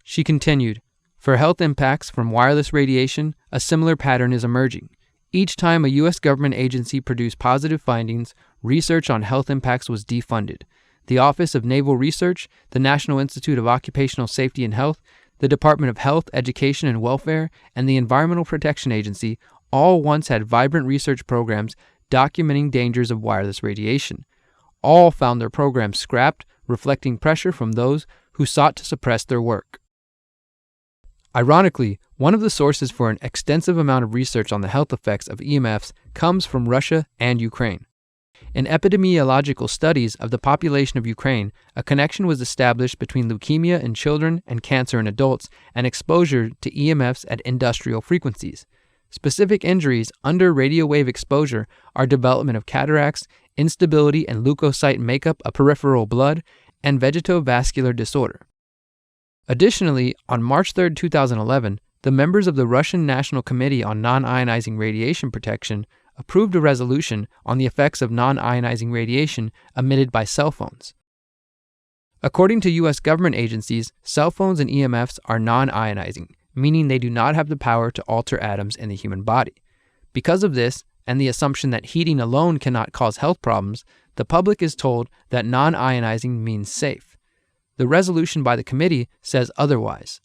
She continued, "For health impacts from wireless radiation, a similar pattern is emerging. Each time a U.S. government agency produced positive findings, research on health impacts was defunded. The Office of Naval Research, the National Institute of Occupational Safety and Health, the Department of Health, Education and Welfare, and the Environmental Protection Agency all once had vibrant research programs documenting dangers of wireless radiation. All found their programs scrapped, reflecting pressure from those who sought to suppress their work." Ironically, one of the sources for an extensive amount of research on the health effects of EMFs comes from Russia and Ukraine. In epidemiological studies of the population of Ukraine, a connection was established between leukemia in children and cancer in adults and exposure to EMFs at industrial frequencies. Specific injuries under radio wave exposure are development of cataracts, instability and leukocyte makeup of peripheral blood, and vegetovascular disorder. Additionally, on March 3, 2011, the members of the Russian National Committee on Non-Ionizing Radiation Protection approved a resolution on the effects of non-ionizing radiation emitted by cell phones. According to U.S. government agencies, cell phones and EMFs are non-ionizing, meaning they do not have the power to alter atoms in the human body. Because of this, and the assumption that heating alone cannot cause health problems, the public is told that non-ionizing means safe. The resolution by the committee says otherwise.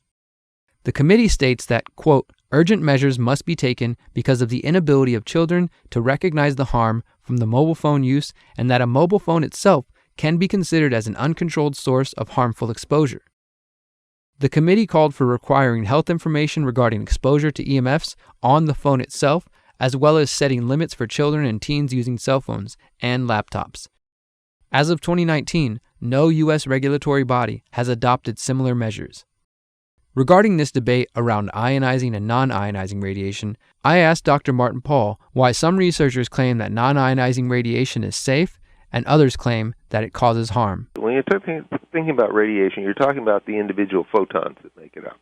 The committee states that, quote, "urgent measures must be taken because of the inability of children to recognize the harm from the mobile phone use and that a mobile phone itself can be considered as an uncontrolled source of harmful exposure." The committee called for requiring health information regarding exposure to EMFs on the phone itself, as well as setting limits for children and teens using cell phones and laptops. As of 2019, no U.S. regulatory body has adopted similar measures. Regarding this debate around ionizing and non-ionizing radiation, I asked Dr. Martin Paul why some researchers claim that non-ionizing radiation is safe and others claim that it causes harm. When you're thinking about radiation, you're talking about the individual photons that make it up.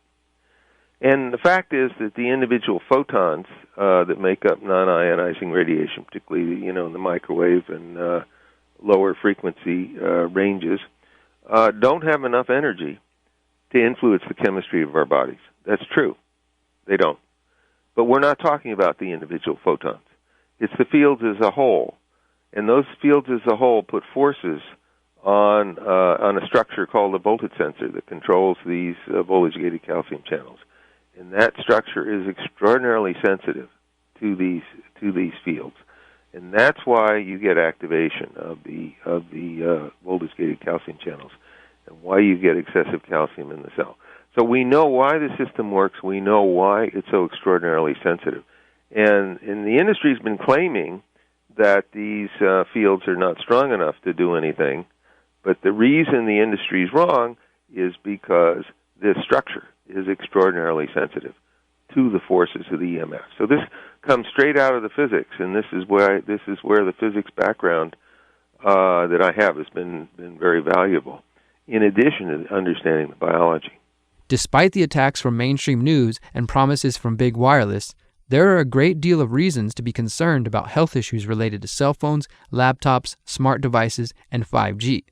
And the fact is that the individual photons that make up non-ionizing radiation, particularly in the microwave and lower frequency ranges, don't have enough energy to influence the chemistry of our bodies. That's true. They don't. But we're not talking about the individual photons. It's the fields as a whole. And those fields as a whole put forces on a structure called a voltage sensor that controls these voltage-gated calcium channels. And that structure is extraordinarily sensitive to these fields. And that's why you get activation of the voltage-gated calcium channels and why you get excessive calcium in the cell. So we know why the system works. We know why it's so extraordinarily sensitive. And the industry's been claiming that these fields are not strong enough to do anything. But the reason the industry's wrong is because this structure is extraordinarily sensitive to the forces of the EMF. So this comes straight out of the physics, and this is where the physics background that I have has been very valuable, in addition to understanding the biology. Despite the attacks from mainstream news and promises from big wireless, there are a great deal of reasons to be concerned about health issues related to cell phones, laptops, smart devices, and 5G.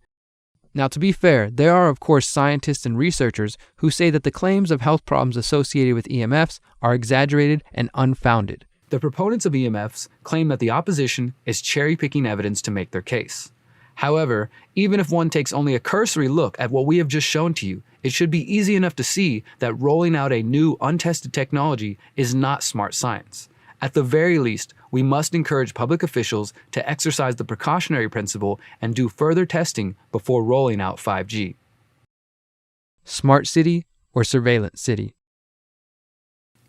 Now, to be fair, there are of course scientists and researchers who say that the claims of health problems associated with EMFs are exaggerated and unfounded. The proponents of EMFs claim that the opposition is cherry-picking evidence to make their case. However, even if one takes only a cursory look at what we have just shown to you, it should be easy enough to see that rolling out a new, untested technology is not smart science. At the very least, we must encourage public officials to exercise the precautionary principle and do further testing before rolling out 5G. Smart city or surveillance city?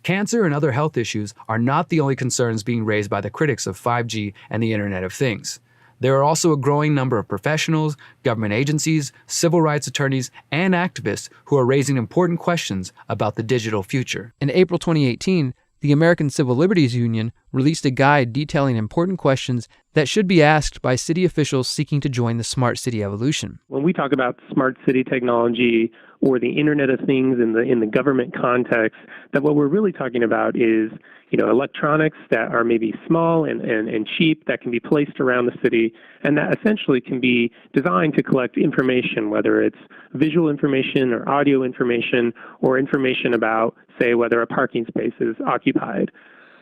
Cancer and other health issues are not the only concerns being raised by the critics of 5G and the Internet of Things. There are also a growing number of professionals, government agencies, civil rights attorneys, and activists who are raising important questions about the digital future. In April 2018, the American Civil Liberties Union released a guide detailing important questions that should be asked by city officials seeking to join the smart city evolution. When we talk about smart city technology or the Internet of Things in the government context, that what we're really talking about is, electronics that are maybe small and cheap that can be placed around the city and that essentially can be designed to collect information, whether it's visual information or audio information or information about, say, whether a parking space is occupied.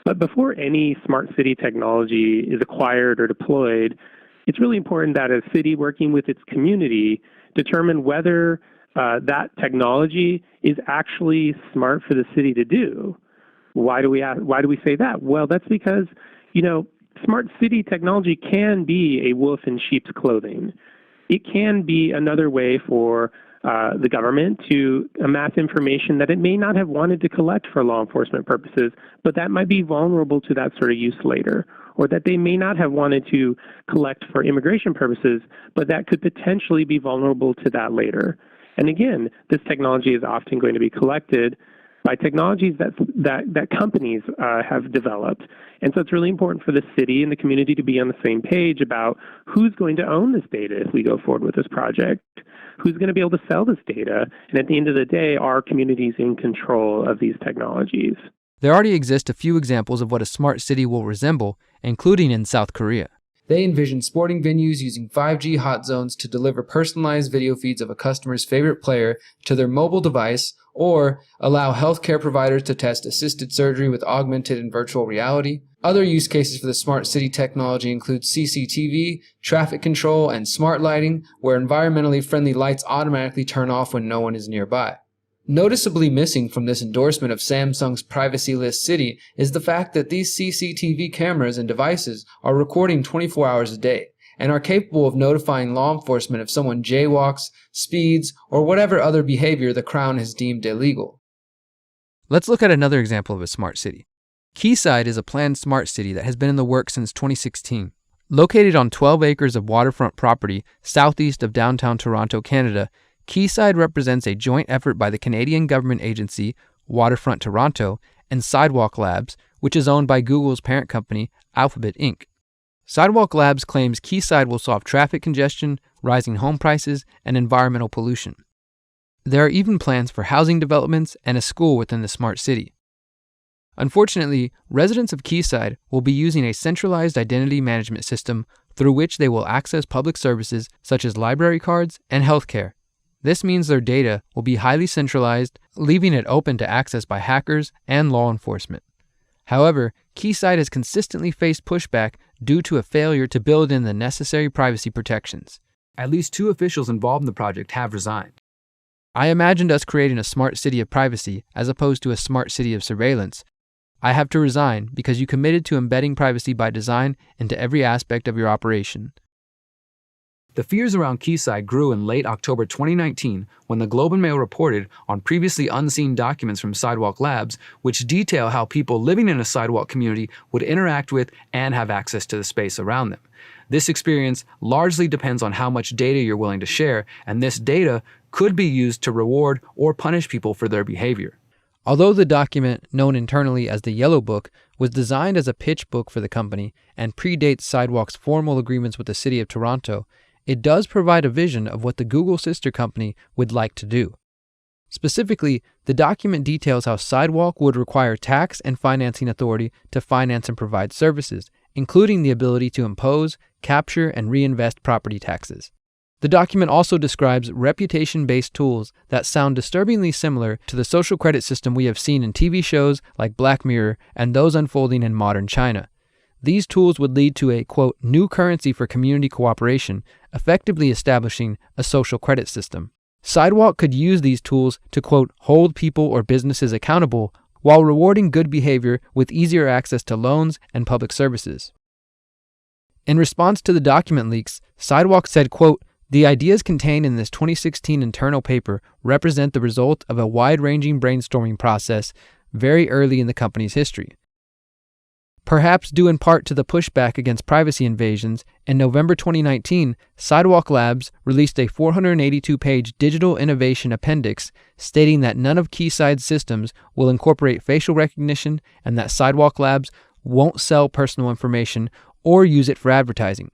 But before any smart city technology is acquired or deployed, it's really important that a city working with its community determine whether that technology is actually smart for the city to do. Why do we say that? Well, that's because, smart city technology can be a wolf in sheep's clothing. It can be another way for the government to amass information that it may not have wanted to collect for law enforcement purposes, but that might be vulnerable to that sort of use later, or that they may not have wanted to collect for immigration purposes, but that could potentially be vulnerable to that later. And again, this technology is often going to be collected by technologies that companies have developed. And so it's really important for the city and the community to be on the same page about who's going to own this data if we go forward with this project, who's going to be able to sell this data, and at the end of the day, are communities in control of these technologies? There already exist a few examples of what a smart city will resemble, including in South Korea. They envision sporting venues using 5G hot zones to deliver personalized video feeds of a customer's favorite player to their mobile device, or allow healthcare providers to test assisted surgery with augmented and virtual reality. Other use cases for the smart city technology include CCTV, traffic control, and smart lighting, where environmentally friendly lights automatically turn off when no one is nearby. Noticeably missing from this endorsement of Samsung's Privacy List City is the fact that these CCTV cameras and devices are recording 24 hours a day and are capable of notifying law enforcement if someone jaywalks, speeds, or whatever other behavior the Crown has deemed illegal. Let's look at another example of a smart city. Quayside is a planned smart city that has been in the works since 2016. Located on 12 acres of waterfront property southeast of downtown Toronto, Canada, Quayside represents a joint effort by the Canadian government agency, Waterfront Toronto, and Sidewalk Labs, which is owned by Google's parent company, Alphabet Inc. Sidewalk Labs claims Quayside will solve traffic congestion, rising home prices, and environmental pollution. There are even plans for housing developments and a school within the smart city. Unfortunately, residents of Quayside will be using a centralized identity management system through which they will access public services such as library cards and healthcare. This means their data will be highly centralized, leaving it open to access by hackers and law enforcement. However, Quayside has consistently faced pushback due to a failure to build in the necessary privacy protections. At least 2 officials involved in the project have resigned. I imagined us creating a smart city of privacy as opposed to a smart city of surveillance. I have to resign because you committed to embedding privacy by design into every aspect of your operation. The fears around Quayside grew in late October 2019 when the Globe and Mail reported on previously unseen documents from Sidewalk Labs, which detail how people living in a sidewalk community would interact with and have access to the space around them. This experience largely depends on how much data you're willing to share, and this data could be used to reward or punish people for their behavior. Although the document, known internally as the Yellow Book, was designed as a pitch book for the company and predates Sidewalk's formal agreements with the City of Toronto, it does provide a vision of what the Google sister company would like to do. Specifically, the document details how Sidewalk would require tax and financing authority to finance and provide services, including the ability to impose, capture, and reinvest property taxes. The document also describes reputation-based tools that sound disturbingly similar to the social credit system we have seen in TV shows like Black Mirror and those unfolding in modern China. These tools would lead to a, quote, new currency for community cooperation, effectively establishing a social credit system. Sidewalk could use these tools to, quote, hold people or businesses accountable while rewarding good behavior with easier access to loans and public services. In response to the document leaks, Sidewalk said, quote, the ideas contained in this 2016 internal paper represent the result of a wide-ranging brainstorming process very early in the company's history. Perhaps due in part to the pushback against privacy invasions, in November 2019, Sidewalk Labs released a 482-page digital innovation appendix stating that none of Quayside's systems will incorporate facial recognition and that Sidewalk Labs won't sell personal information or use it for advertising.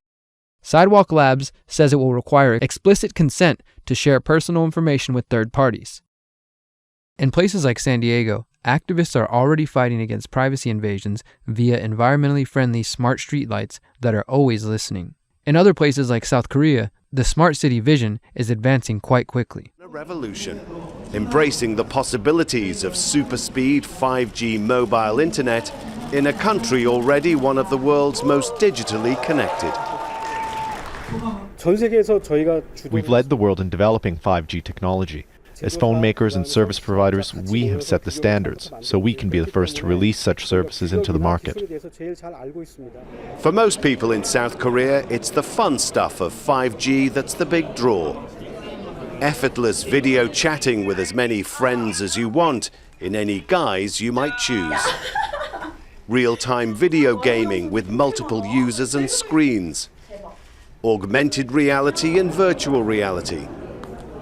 Sidewalk Labs says it will require explicit consent to share personal information with third parties. In places like San Diego, activists are already fighting against privacy invasions via environmentally friendly smart streetlights that are always listening. In other places like South Korea, the smart city vision is advancing quite quickly. A revolution, embracing the possibilities of super-speed 5G mobile internet in a country already one of the world's most digitally connected. We've led the world in developing 5G technology. As phone makers and service providers, we have set the standards, so we can be the first to release such services into the market. For most people in South Korea, it's the fun stuff of 5G that's the big draw. Effortless video chatting with as many friends as you want, in any guise you might choose. Real-time video gaming with multiple users and screens. Augmented reality and virtual reality.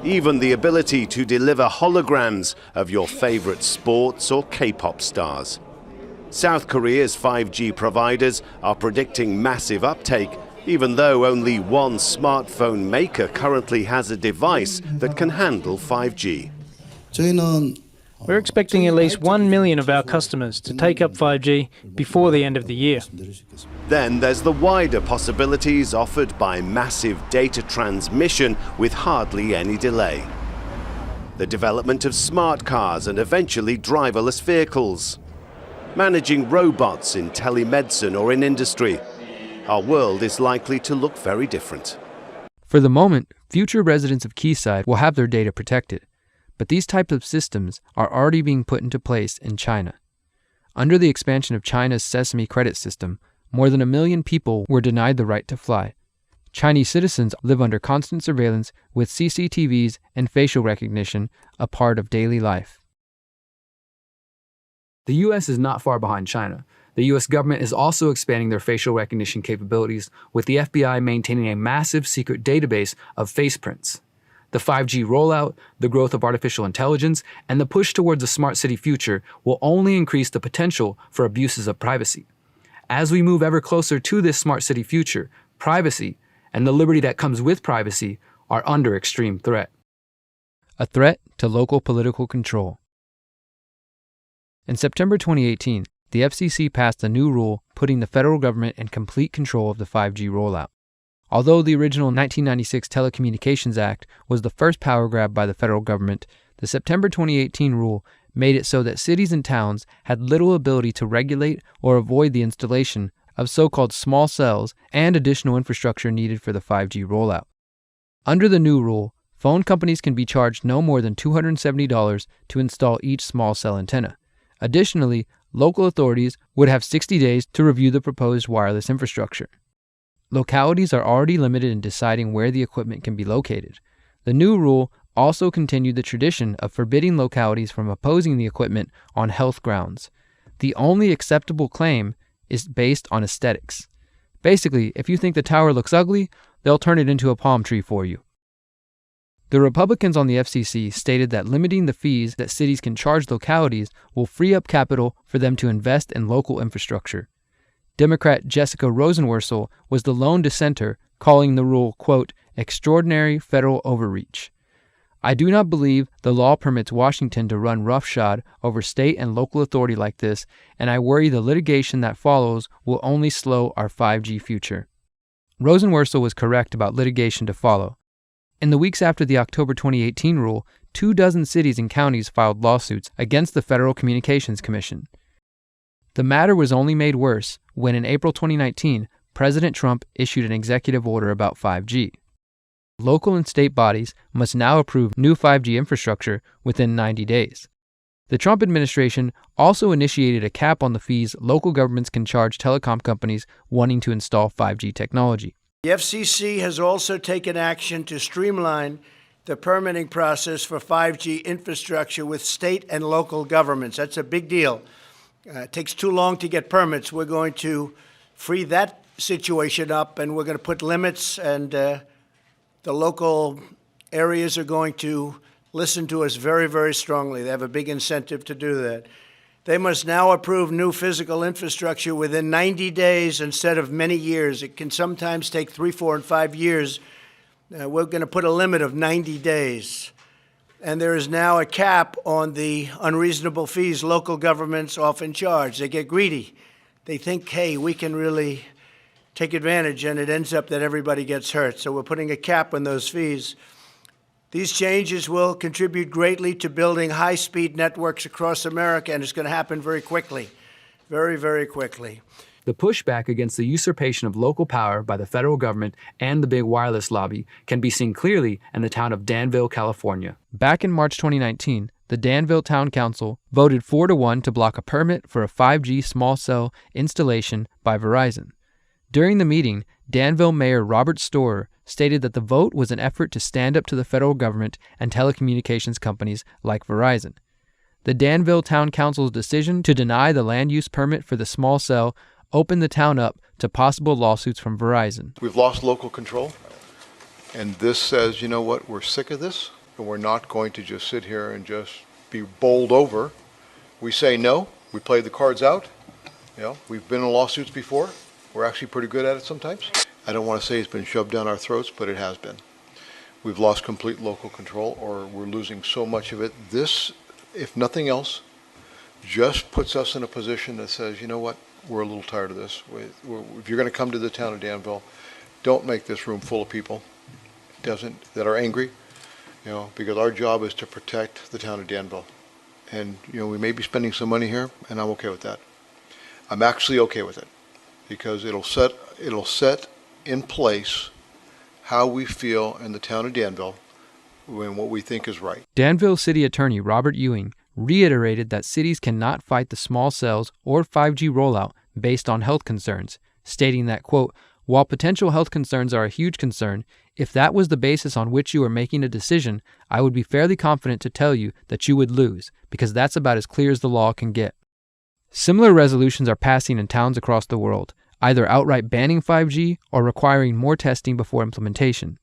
Even the ability to deliver holograms of your favorite sports or K-pop stars. South Korea's 5G providers are predicting massive uptake, even though only one smartphone maker currently has a device that can handle 5G. We're expecting at least 1 million of our customers to take up 5G before the end of the year. Then there's the wider possibilities offered by massive data transmission with hardly any delay. The development of smart cars and eventually driverless vehicles. Managing robots in telemedicine or in industry. Our world is likely to look very different. For the moment, future residents of Quayside will have their data protected. But these types of systems are already being put into place in China. Under the expansion of China's Sesame credit system, more than 1 million people were denied the right to fly. Chinese citizens live under constant surveillance with CCTVs and facial recognition a part of daily life. The U.S. is not far behind China. The U.S. government is also expanding their facial recognition capabilities, with the FBI maintaining a massive secret database of face prints. The 5G rollout, the growth of artificial intelligence, and the push towards a smart city future will only increase the potential for abuses of privacy. As we move ever closer to this smart city future, privacy and the liberty that comes with privacy are under extreme threat. A threat to local political control. In September 2018, the FCC passed a new rule putting the federal government in complete control of the 5G rollout. Although the original 1996 Telecommunications Act was the first power grab by the federal government, the September 2018 rule made it so that cities and towns had little ability to regulate or avoid the installation of so-called small cells and additional infrastructure needed for the 5G rollout. Under the new rule, phone companies can be charged no more than $270 to install each small cell antenna. Additionally, local authorities would have 60 days to review the proposed wireless infrastructure. Localities are already limited in deciding where the equipment can be located. The new rule also continued the tradition of forbidding localities from opposing the equipment on health grounds. The only acceptable claim is based on aesthetics. Basically, if you think the tower looks ugly, they'll turn it into a palm tree for you. The Republicans on the FCC stated that limiting the fees that cities can charge localities will free up capital for them to invest in local infrastructure. Democrat Jessica Rosenworcel was the lone dissenter, calling the rule, quote, extraordinary federal overreach. I do not believe the law permits Washington to run roughshod over state and local authority like this, and I worry the litigation that follows will only slow our 5G future. Rosenworcel was correct about litigation to follow. In the weeks after the October 2018 rule, 24 cities and counties filed lawsuits against the Federal Communications Commission. The matter was only made worse when in April 2019, President Trump issued an executive order about 5G. Local and state bodies must now approve new 5G infrastructure within 90 days. The Trump administration also initiated a cap on the fees local governments can charge telecom companies wanting to install 5G technology. The FCC has also taken action to streamline the permitting process for 5G infrastructure with state and local governments. That's a big deal. It takes too long to get permits. We're going to free that situation up, and we're going to put limits, and the local areas are going to listen to us very, very strongly. They have a big incentive to do that. They must now approve new physical infrastructure within 90 days instead of many years. It can sometimes take 3, 4, and 5 years. We're going to put a limit of 90 days. And there is now a cap on the unreasonable fees local governments often charge. They get greedy. They think, hey, we can really take advantage, and it ends up that everybody gets hurt. So we're putting a cap on those fees. These changes will contribute greatly to building high-speed networks across America, and it's going to happen very quickly, very, very quickly. The pushback against the usurpation of local power by the federal government and the big wireless lobby can be seen clearly in the town of Danville, California. Back in March 2019, the Danville Town Council voted 4-1 to block a permit for a 5G small cell installation by Verizon. During the meeting, Danville Mayor Robert Storer stated that the vote was an effort to stand up to the federal government and telecommunications companies like Verizon. The Danville Town Council's decision to deny the land use permit for the small cell opened the town up to possible lawsuits from Verizon. We've lost local control, and this says, you know what, we're sick of this, and we're not going to just sit here and just be bowled over. We say no, we play the cards out. You know, we've been in lawsuits before. We're actually pretty good at it sometimes. I don't want to say it's been shoved down our throats, but it has been. We've lost complete local control, or we're losing so much of it. This, if nothing else, just puts us in a position that says, you know what, we're a little tired of this. If you're going to come to the town of Danville, don't make this room full of people that are angry, you know, because our job is to protect the town of Danville. And, you know, we may be spending some money here, and I'm okay with that. I'm actually okay with it, because it'll set in place how we feel in the town of Danville and what we think is right. Danville City Attorney Robert Ewing reiterated that cities cannot fight the small cells or 5G rollout based on health concerns, stating that, quote, while potential health concerns are a huge concern, if that was the basis on which you are making a decision, I would be fairly confident to tell you that you would lose, because that's about as clear as the law can get. Similar resolutions are passing in towns across the world, either outright banning 5G or requiring more testing before implementation.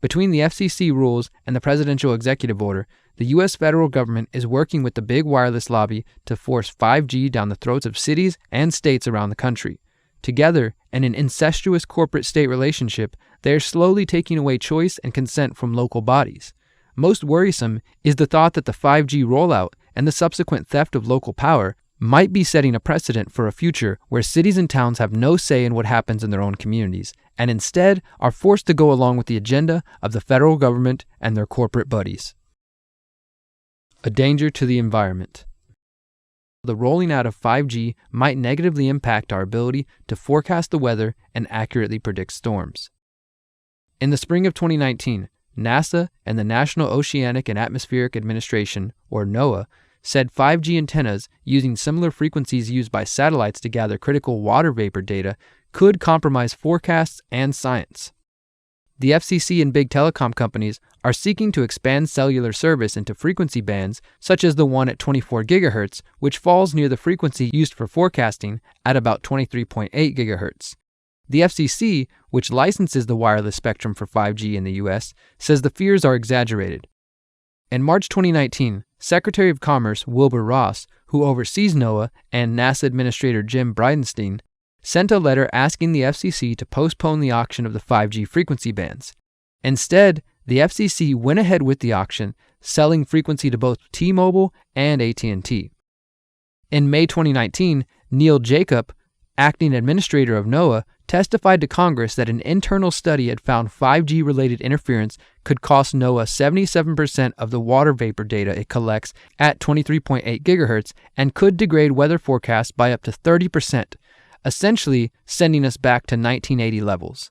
Between the FCC rules and the presidential executive order, the U.S. federal government is working with the big wireless lobby to force 5G down the throats of cities and states around the country. Together, in an incestuous corporate-state relationship, they are slowly taking away choice and consent from local bodies. Most worrisome is the thought that the 5G rollout and the subsequent theft of local power might be setting a precedent for a future where cities and towns have no say in what happens in their own communities, and instead are forced to go along with the agenda of the federal government and their corporate buddies. A danger to the environment. The rolling out of 5G might negatively impact our ability to forecast the weather and accurately predict storms. In the spring of 2019, NASA and the National Oceanic and Atmospheric Administration, or NOAA, said 5G antennas using similar frequencies used by satellites to gather critical water vapor data could compromise forecasts and science. The FCC and big telecom companies are seeking to expand cellular service into frequency bands such as the one at 24 GHz, which falls near the frequency used for forecasting at about 23.8 GHz. The FCC, which licenses the wireless spectrum for 5G in the U.S., says the fears are exaggerated. In March 2019, Secretary of Commerce Wilbur Ross, who oversees NOAA, and NASA Administrator Jim Bridenstine sent a letter asking the FCC to postpone the auction of the 5G frequency bands. Instead, the FCC went ahead with the auction, selling frequency to both T-Mobile and AT&T. In May 2019, Neil Jacob, acting administrator of NOAA, testified to Congress that an internal study had found 5G-related interference could cost NOAA 77% of the water vapor data it collects at 23.8 GHz and could degrade weather forecasts by up to 30%, essentially sending us back to 1980 levels.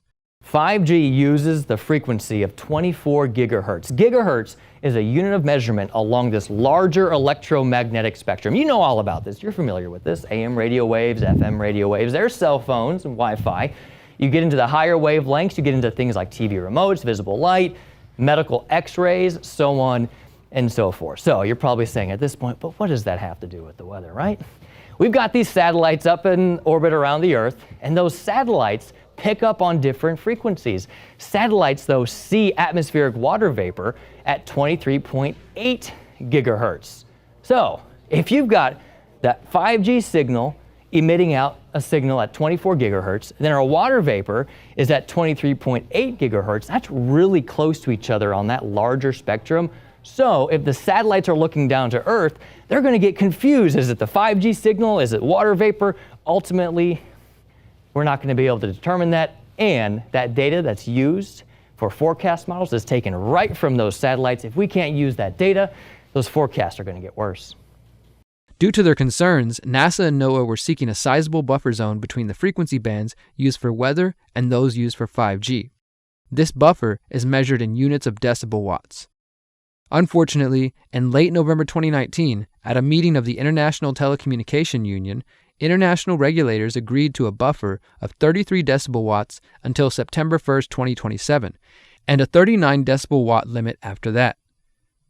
5G uses the frequency of 24 gigahertz. Gigahertz is a unit of measurement along this larger electromagnetic spectrum. You know all about this. You're familiar with this. AM radio waves, FM radio waves. There's cell phones and Wi-Fi. You get into the higher wavelengths, you get into things like TV remotes, visible light, medical x-rays, so on and so forth. So you're probably saying at this point, but what does that have to do with the weather, right? We've got these satellites up in orbit around the Earth, and those satellites pick up on different frequencies. Satellites, though, see atmospheric water vapor at 23.8 gigahertz. So if you've got that 5G signal emitting out a signal at 24 gigahertz. Then our water vapor is at 23.8 gigahertz. That's really close to each other on that larger spectrum. So if the satellites are looking down to Earth, they're going to get confused. Is it the 5G signal? Is it water vapor? Ultimately, we're not going to be able to determine that. And that data that's used for forecast models is taken right from those satellites. If we can't use that data, those forecasts are going to get worse. Due to their concerns, NASA and NOAA were seeking a sizable buffer zone between the frequency bands used for weather and those used for 5G. This buffer is measured in units of decibel watts. Unfortunately, in late November 2019, at a meeting of the International Telecommunication Union, international regulators agreed to a buffer of 33 decibel watts until September 1st, 2027, and a 39 decibel watt limit after that.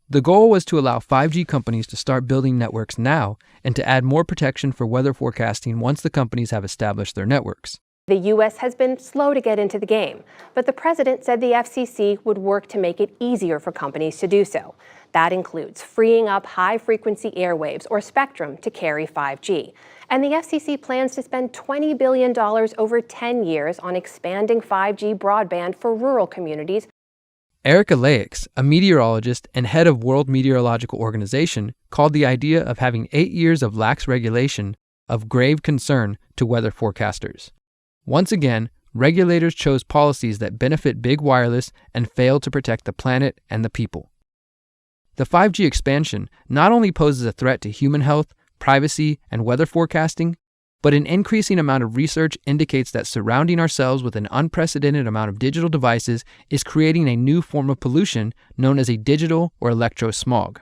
The goal was to allow 5G companies to start building networks now and to add more protection for weather forecasting once the companies have established their networks. The U.S. has been slow to get into the game, but the president said the FCC would work to make it easier for companies to do so. That includes freeing up high-frequency airwaves or spectrum to carry 5G. And the FCC plans to spend $20 billion over 10 years on expanding 5G broadband for rural communities. Erica Leix, a meteorologist and head of World Meteorological Organization, called the idea of having 8 years of lax regulation of grave concern to weather forecasters. Once again, regulators chose policies that benefit big wireless and fail to protect the planet and the people. The 5G expansion not only poses a threat to human health, privacy, and weather forecasting, but an increasing amount of research indicates that surrounding ourselves with an unprecedented amount of digital devices is creating a new form of pollution known as a digital or electrosmog.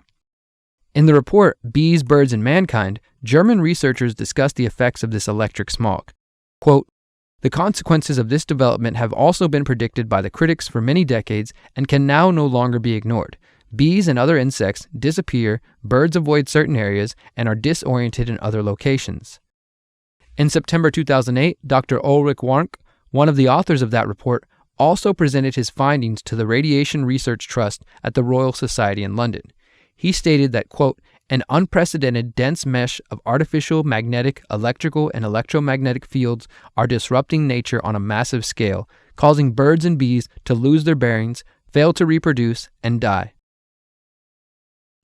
In the report, Bees, Birds, and Mankind, German researchers discussed the effects of this electric smog. Quote, "The consequences of this development have also been predicted by the critics for many decades and can now no longer be ignored. Bees and other insects disappear, birds avoid certain areas, and are disoriented in other locations." In September 2008, Dr. Ulrich Warnke, one of the authors of that report, also presented his findings to the Radiation Research Trust at the Royal Society in London. He stated that, quote, "An unprecedented dense mesh of artificial magnetic, electrical, and electromagnetic fields are disrupting nature on a massive scale, causing birds and bees to lose their bearings, fail to reproduce, and die."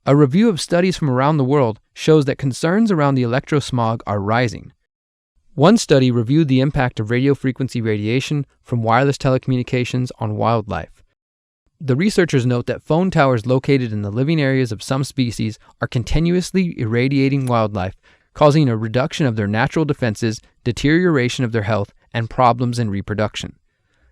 A review of studies from around the world shows that concerns around the electrosmog are rising. One study reviewed the impact of radio frequency radiation from wireless telecommunications on wildlife. The researchers note that phone towers located in the living areas of some species are continuously irradiating wildlife, causing a reduction of their natural defenses, deterioration of their health, and problems in reproduction.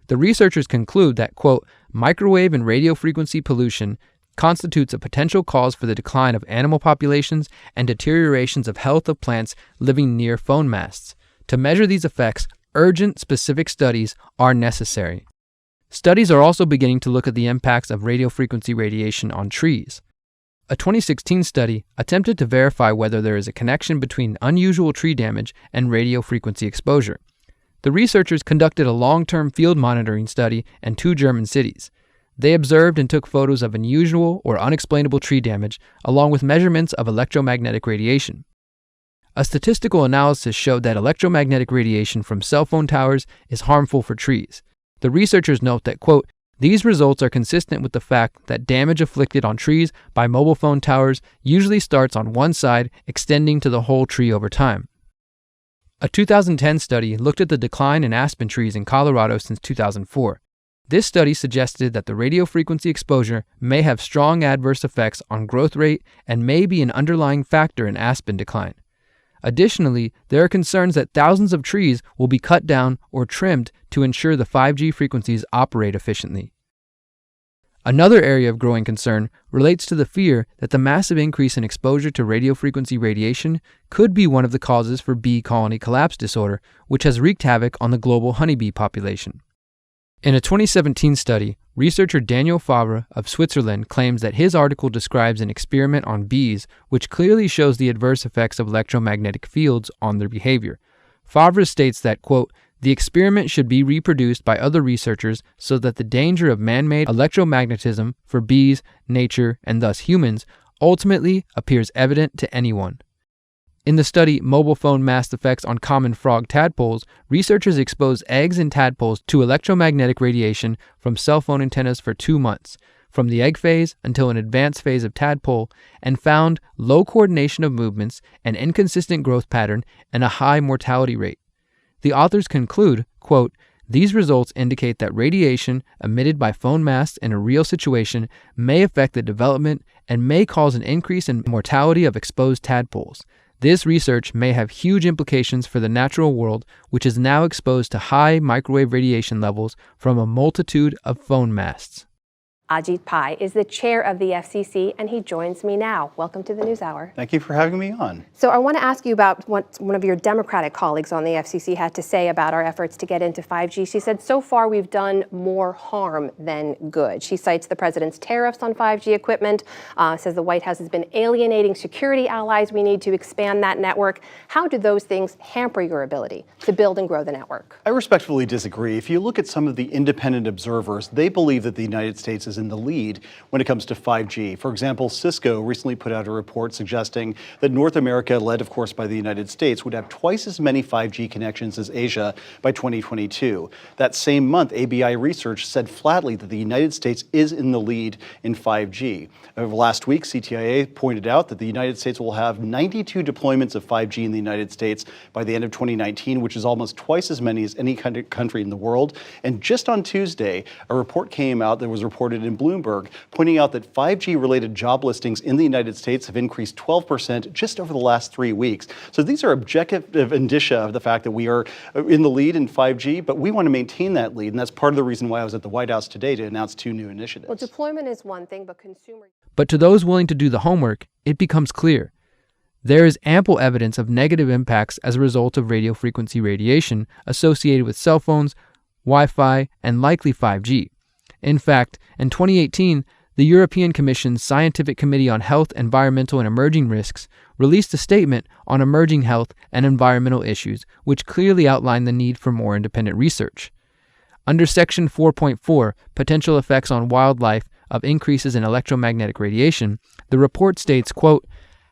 The researchers conclude that, quote, "Microwave and radio frequency pollution constitutes a potential cause for the decline of animal populations and deteriorations of health of plants living near phone masts. To measure these effects, urgent specific studies are necessary." Studies are also beginning to look at the impacts of radio frequency radiation on trees. A 2016 study attempted to verify whether there is a connection between unusual tree damage and radio frequency exposure. The researchers conducted a long-term field monitoring study in 2 German cities. They observed and took photos of unusual or unexplainable tree damage, along with measurements of electromagnetic radiation. A statistical analysis showed that electromagnetic radiation from cell phone towers is harmful for trees. The researchers note that, quote, "These results are consistent with the fact that damage inflicted on trees by mobile phone towers usually starts on one side, extending to the whole tree over time." A 2010 study looked at the decline in aspen trees in Colorado since 2004. This study suggested that the radio frequency exposure may have strong adverse effects on growth rate and may be an underlying factor in aspen decline. Additionally, there are concerns that thousands of trees will be cut down or trimmed to ensure the 5G frequencies operate efficiently. Another area of growing concern relates to the fear that the massive increase in exposure to radio frequency radiation could be one of the causes for bee colony collapse disorder, which has wreaked havoc on the global honeybee population. In a 2017 study, researcher Daniel Favre of Switzerland claims that his article describes an experiment on bees which clearly shows the adverse effects of electromagnetic fields on their behavior. Favre states that, quote, "The experiment should be reproduced by other researchers so that the danger of man-made electromagnetism for bees, nature, and thus humans ultimately appears evident to anyone." In the study Mobile Phone Mast Effects on Common Frog Tadpoles, researchers exposed eggs and tadpoles to electromagnetic radiation from cell phone antennas for 2 months, from the egg phase until an advanced phase of tadpole, and found low coordination of movements, an inconsistent growth pattern, and a high mortality rate. The authors conclude, quote, "These results indicate that radiation emitted by phone masts in a real situation may affect the development and may cause an increase in mortality of exposed tadpoles. This research may have huge implications for the natural world, which is now exposed to high microwave radiation levels from a multitude of phone masts." Ajit Pai is the chair of the FCC, and he joins me now. Welcome to the NewsHour. Thank you for having me on. So I want to ask you about what one of your Democratic colleagues on the FCC had to say about our efforts to get into 5G. She said, so far we've done more harm than good. She cites the president's tariffs on 5G equipment, says the White House has been alienating security allies. We need to expand that network. How do those things hamper your ability to build and grow the network? I respectfully disagree. If you look at some of the independent observers, they believe that the United States is in the lead when it comes to 5G. For example, Cisco recently put out a report suggesting that North America, led of course by the United States, would have twice as many 5G connections as Asia by 2022. That same month, ABI Research said flatly that the United States is in the lead in 5G. Last week, CTIA pointed out that the United States will have 92 deployments of 5G in the United States by the end of 2019, which is almost twice as many as any country in the world. And just on Tuesday, a report came out that was reported in Bloomberg, pointing out that 5G-related job listings in the United States have increased 12% just over the last 3 weeks. So these are objective indicia of the fact that we are in the lead in 5G, but we want to maintain that lead, and that's part of the reason why I was at the White House today to announce 2 new initiatives. Well, deployment is one thing, but consumer... But to those willing to do the homework, it becomes clear. There is ample evidence of negative impacts as a result of radio frequency radiation associated with cell phones, Wi-Fi, and likely 5G. In fact, in 2018, the European Commission's Scientific Committee on Health, Environmental, and Emerging Risks released a statement on emerging health and environmental issues, which clearly outlined the need for more independent research. Under Section 4.4, Potential Effects on Wildlife of Increases in Electromagnetic Radiation, the report states, quote,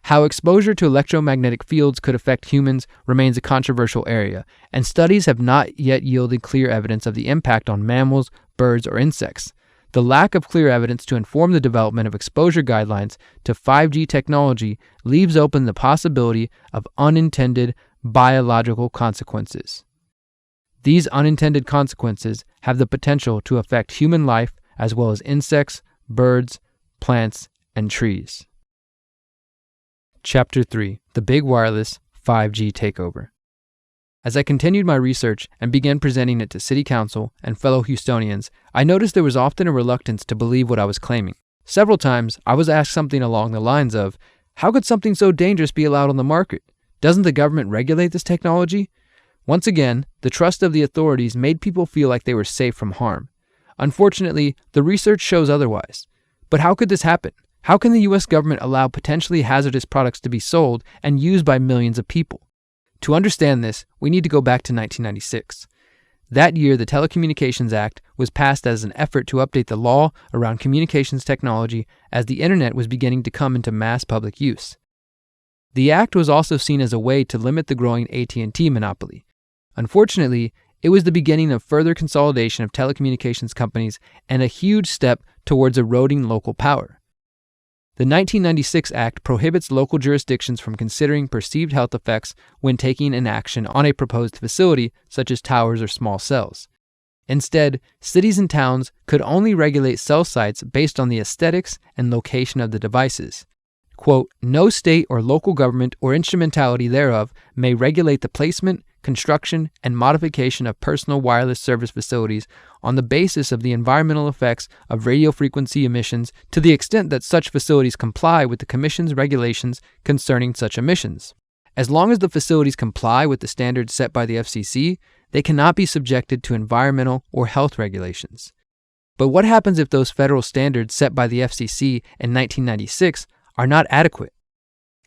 "How exposure to electromagnetic fields could affect humans remains a controversial area, and studies have not yet yielded clear evidence of the impact on mammals, birds, or insects. The lack of clear evidence to inform the development of exposure guidelines to 5G technology leaves open the possibility of unintended biological consequences. These unintended consequences have the potential to affect human life as well as insects, birds, plants, and trees." Chapter 3: The Big Wireless 5G Takeover. As I continued my research and began presenting it to City Council and fellow Houstonians, I noticed there was often a reluctance to believe what I was claiming. Several times, I was asked something along the lines of, "How could something so dangerous be allowed on the market? Doesn't the government regulate this technology?" Once again, the trust of the authorities made people feel like they were safe from harm. Unfortunately, the research shows otherwise. But how could this happen? How can the U.S. government allow potentially hazardous products to be sold and used by millions of people? To understand this, we need to go back to 1996. That year, the Telecommunications Act was passed as an effort to update the law around communications technology as the internet was beginning to come into mass public use. The act was also seen as a way to limit the growing AT&T monopoly. Unfortunately, it was the beginning of further consolidation of telecommunications companies and a huge step towards eroding local power. The 1996 Act prohibits local jurisdictions from considering perceived health effects when taking an action on a proposed facility, such as towers or small cells. Instead, cities and towns could only regulate cell sites based on the aesthetics and location of the devices. Quote, "No state or local government or instrumentality thereof may regulate the placement, construction, and modification of personal wireless service facilities on the basis of the environmental effects of radio frequency emissions to the extent that such facilities comply with the Commission's regulations concerning such emissions. As long as the facilities comply with the standards set by the FCC, they cannot be subjected to environmental or health regulations." But what happens if those federal standards set by the FCC in 1996 are not adequate?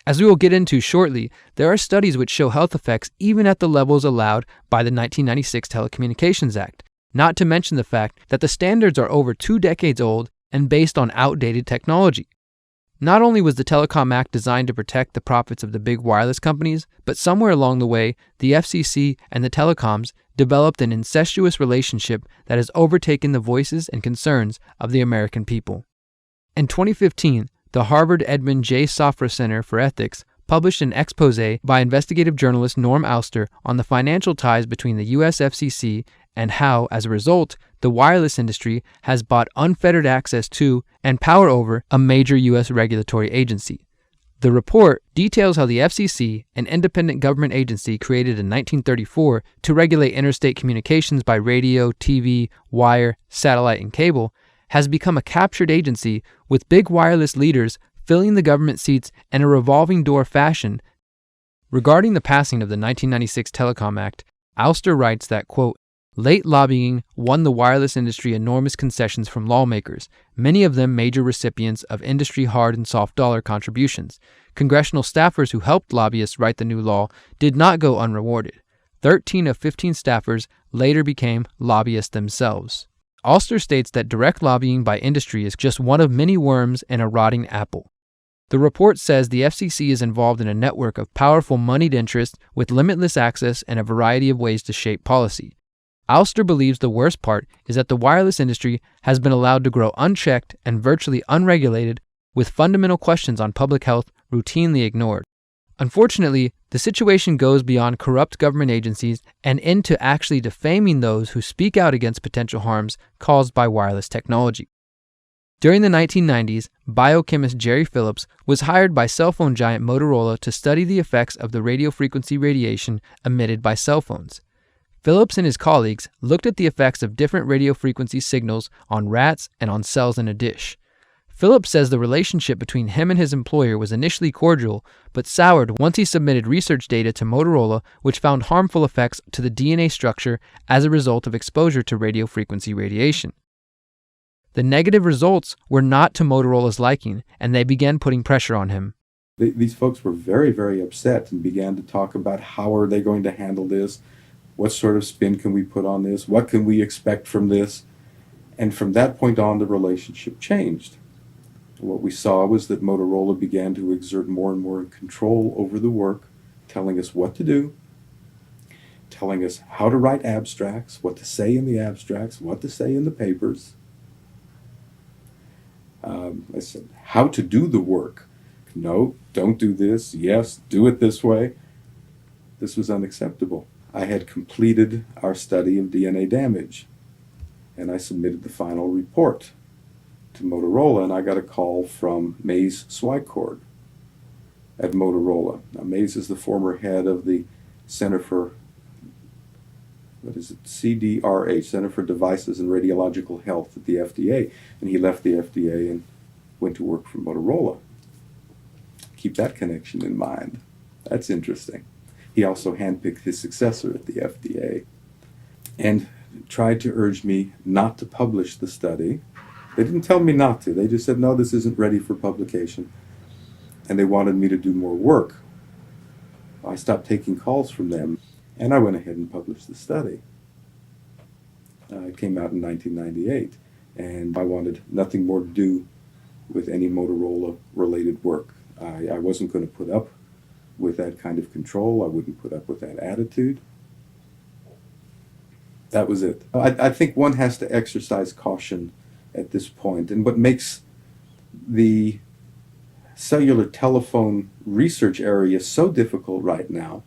As we will get into shortly, there are studies which show health effects even at the levels allowed by the 1996 Telecommunications Act, not to mention the fact that the standards are over 2 decades old and based on outdated technology. Not only was the Telecom Act designed to protect the profits of the big wireless companies, but somewhere along the way, the FCC and the telecoms developed an incestuous relationship that has overtaken the voices and concerns of the American people. In 2015, the Harvard Edmund J. Safra Center for Ethics published an exposé by investigative journalist Norm Alster on the financial ties between the US FCC and how, as a result, the wireless industry has bought unfettered access to and power over a major US regulatory agency. The report details how the FCC, an independent government agency created in 1934 to regulate interstate communications by radio, TV, wire, satellite, and cable, has become a captured agency with big wireless leaders filling the government seats in a revolving door fashion. Regarding the passing of the 1996 Telecom Act, Alster writes that, quote, late lobbying won the wireless industry enormous concessions from lawmakers, many of them major recipients of industry hard and soft dollar contributions. Congressional staffers who helped lobbyists write the new law did not go unrewarded. 13 of 15 staffers later became lobbyists themselves. Alster states that direct lobbying by industry is just one of many worms in a rotting apple. The report says the FCC is involved in a network of powerful moneyed interests with limitless access and a variety of ways to shape policy. Alster believes the worst part is that the wireless industry has been allowed to grow unchecked and virtually unregulated, with fundamental questions on public health routinely ignored. Unfortunately, the situation goes beyond corrupt government agencies and into actually defaming those who speak out against potential harms caused by wireless technology. During the 1990s, biochemist Jerry Phillips was hired by cell phone giant Motorola to study the effects of the radio frequency radiation emitted by cell phones. Phillips and his colleagues looked at the effects of different radio frequency signals on rats and on cells in a dish. Phillips says the relationship between him and his employer was initially cordial, but soured once he submitted research data to Motorola which found harmful effects to the DNA structure as a result of exposure to radio frequency radiation. The negative results were not to Motorola's liking, and they began putting pressure on him. These folks were very, very upset and began to talk about how are they going to handle this, what sort of spin can we put on this, what can we expect from this, and from that point on the relationship changed. What we saw was that Motorola began to exert more and more control over the work, telling us what to do, telling us how to write abstracts, what to say in the abstracts, what to say in the papers. I said, how to do the work. No, don't do this. Yes, do it this way. This was unacceptable. I had completed our study of DNA damage, and I submitted the final report to Motorola, and I got a call from Mays Swycord at Motorola. Now, Mays is the former head of the Center for, CDRH, Center for Devices and Radiological Health at the FDA, and he left the FDA and went to work for Motorola. Keep that connection in mind. That's interesting. He also handpicked his successor at the FDA and tried to urge me not to publish the study. They didn't tell me not to. They just said, no, this isn't ready for publication. And they wanted me to do more work. I stopped taking calls from them, and I went ahead and published the study. It came out in 1998, and I wanted nothing more to do with any Motorola-related work. I wasn't going to put up with that kind of control. I wouldn't put up with that attitude. That was it. I think one has to exercise caution at this point. And what makes the cellular telephone research area so difficult right now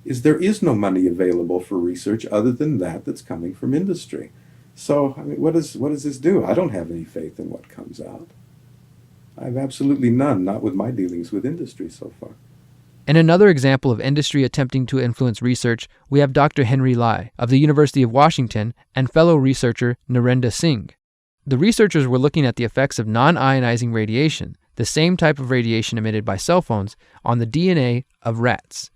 is there is no money available for research other than that's coming from industry. So, I mean, what does this do? I don't have any faith in what comes out. I have absolutely none, not with my dealings with industry so far. In another example of industry attempting to influence research, we have Dr. Henry Lai of the University of Washington and fellow researcher Narendra Singh. The researchers were looking at the effects of non-ionizing radiation, the same type of radiation emitted by cell phones, on the DNA of rats.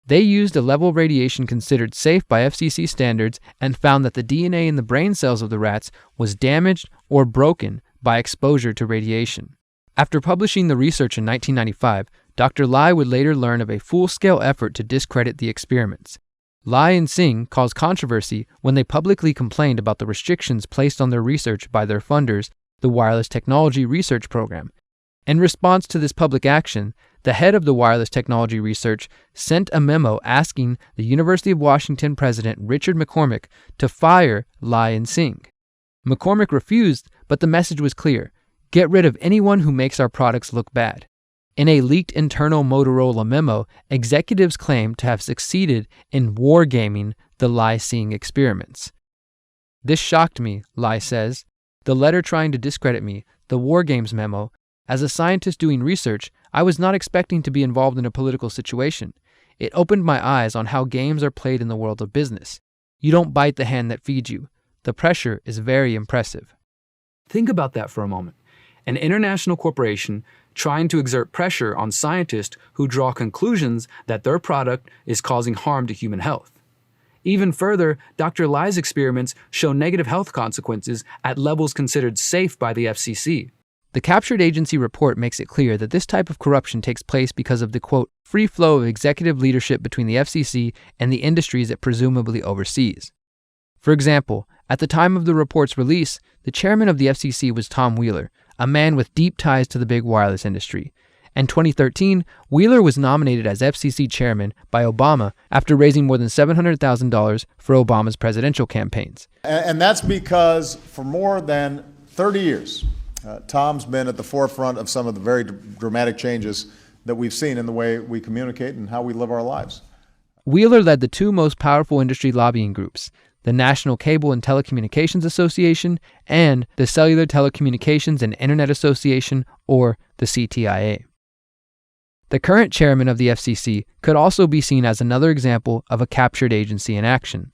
They used a level of radiation considered safe by FCC standards and found that the DNA in the brain cells of the rats was damaged or broken by exposure to radiation. After publishing the research in 1995, Dr. Lai would later learn of a full-scale effort to discredit the experiments. Lai and Singh caused controversy when they publicly complained about the restrictions placed on their research by their funders, the Wireless Technology Research Program. In response to this public action, the head of the wireless technology research sent a memo asking the University of Washington president Richard McCormick to fire Lai and Singh. McCormick refused, but the message was clear: get rid of anyone who makes our products look bad. In a leaked internal Motorola memo, executives claim to have succeeded in wargaming the Lai-Singh experiments. This shocked me, Lai says. The letter trying to discredit me, the War Games memo. As a scientist doing research, I was not expecting to be involved in a political situation. It opened my eyes on how games are played in the world of business. You don't bite the hand that feeds you. The pressure is very impressive. Think about that for a moment. An international corporation trying to exert pressure on scientists who draw conclusions that their product is causing harm to human health. Even further, Dr. Lai's experiments show negative health consequences at levels considered safe by the FCC. The captured agency report makes it clear that this type of corruption takes place because of the, quote, free flow of executive leadership between the FCC and the industries it presumably oversees. For example, at the time of the report's release, the chairman of the FCC was Tom Wheeler, a man with deep ties to the big wireless industry. In 2013, Wheeler was nominated as FCC chairman by Obama after raising more than $700,000 for Obama's presidential campaigns. And that's because for more than 30 years, Tom's been at the forefront of some of the very dramatic changes that we've seen in the way we communicate and how we live our lives. Wheeler led the two most powerful industry lobbying groups, the National Cable and Telecommunications Association and the Cellular Telecommunications and Internet Association, or the CTIA. The current chairman of the FCC could also be seen as another example of a captured agency in action.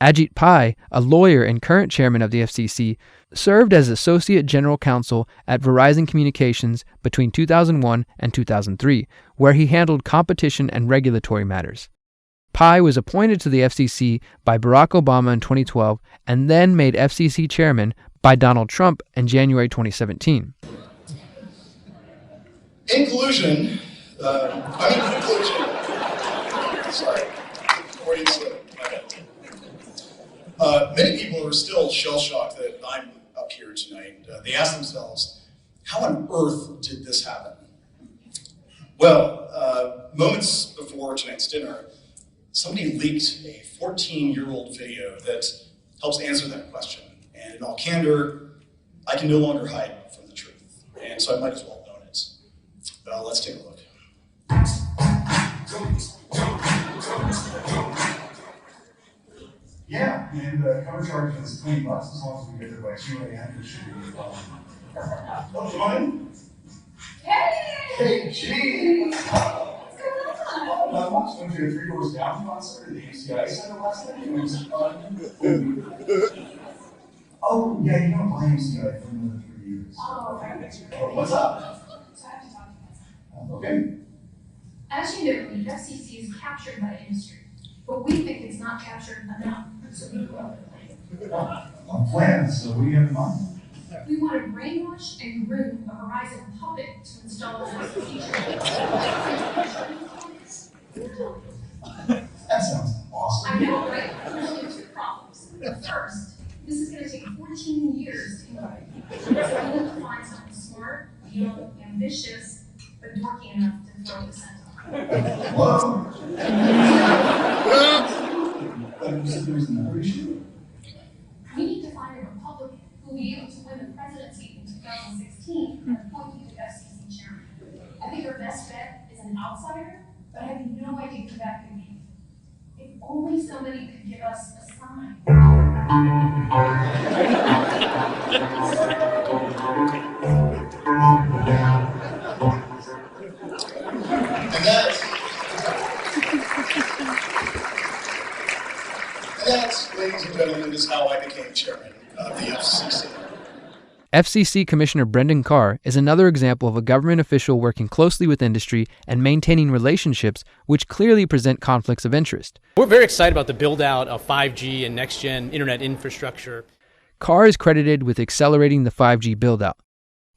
Ajit Pai, a lawyer and current chairman of the FCC, served as Associate General Counsel at Verizon Communications between 2001 and 2003, where he handled competition and regulatory matters. Pai was appointed to the FCC by Barack Obama in 2012 and then made FCC chairman by Donald Trump in January 2017. In conclusion, sorry, many people are still shell-shocked that I'm up here tonight. They ask themselves, how on earth did this happen? Well, moments before tonight's dinner, somebody leaked a 14-year-old video that helps answer that question. And in all candor, I can no longer hide from the truth. And so I might as well own it. Let's take a look. Yeah, and the cover charge is $20 as long as we get there by 2 a.m. It should be oh, Joanne? Hey, G! What's going on? Not much. Went to a 3 doors down concert at the UCI Center last night. It was fun. Oh, yeah, you don't blame UCI for more than 3 years. Oh, right. What's up? So I have to talk to you guys. Okay. As you know, the FCC is captured by industry, but we think it's not captured enough. So we go out and On plans, so what do you have in mind? we want to brainwash and groom a Verizon puppet to install an FCC. That sounds awesome. I know, right? There's only 2 problems. First, this is going to take 14 years to implement. So we need to find something smart, young, ambitious, but dorky enough to throw the scent on. Whoa! You said there was another issue? We need to find a Republican who will be able to win the presidency in 2016 and appoint you to FCC chairman. I think our best bet is an outsider, but I have no idea who that could be. If only somebody could give us a sign. And that's, ladies and gentlemen, is how I became chairman of the FCC. FCC Commissioner Brendan Carr is another example of a government official working closely with industry and maintaining relationships which clearly present conflicts of interest. We're very excited about the build-out of 5G and next-gen internet infrastructure. Carr is credited with accelerating the 5G build-out.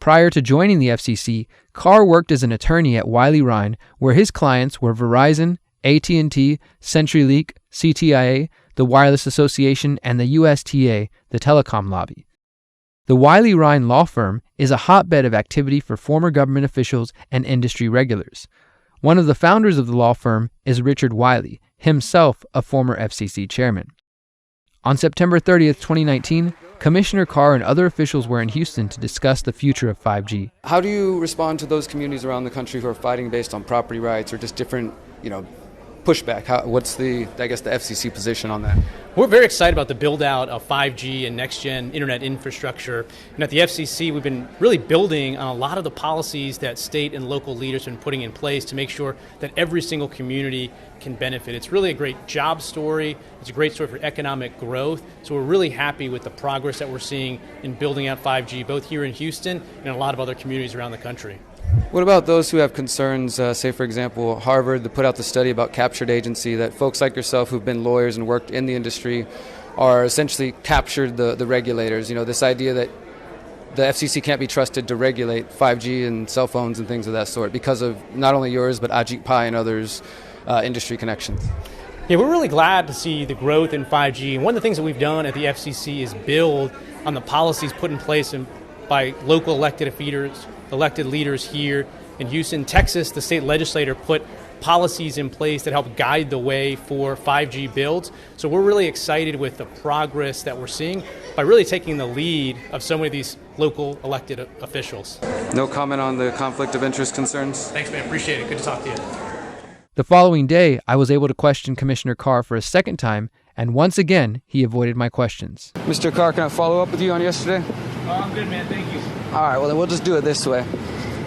Prior to joining the FCC, Carr worked as an attorney at Wiley Rein, where his clients were Verizon, AT&T, CenturyLink, CTIA, the Wireless Association, and the USTA, the telecom lobby. The Wiley Ryan law firm is a hotbed of activity for former government officials and industry regulars. One of the founders of the law firm is Richard Wiley, himself a former FCC chairman. On September 30th, 2019, Commissioner Carr and other officials were in Houston to discuss the future of 5G. How do you respond to those communities around the country who are fighting based on property rights or just different, pushback? What's the FCC position on that? We're very excited about the build-out of 5G and next-gen internet infrastructure. And at the FCC, we've been really building on a lot of the policies that state and local leaders have been putting in place to make sure that every single community can benefit. It's really a great job story. It's a great story for economic growth. So we're really happy with the progress that we're seeing in building out 5G, both here in Houston and in a lot of other communities around the country. What about those who have concerns, say, for example, Harvard, that put out the study about captured agency, that folks like yourself who've been lawyers and worked in the industry are essentially captured the regulators? This idea that the FCC can't be trusted to regulate 5G and cell phones and things of that sort because of not only yours, but Ajit Pai and others' industry connections. Yeah, we're really glad to see the growth in 5G. And one of the things that we've done at the FCC is build on the policies put in place by local elected leaders here in Houston. Texas, the state legislature put policies in place that help guide the way for 5G builds. So we're really excited with the progress that we're seeing by really taking the lead of so many of these local elected officials. No comment on the conflict of interest concerns? Thanks, man. Appreciate it. Good to talk to you. The following day, I was able to question Commissioner Carr for a second time, and once again, he avoided my questions. Mr. Carr, can I follow up with you on yesterday? Oh, I'm good, man. Thank you. All right, well, then we'll just do it this way.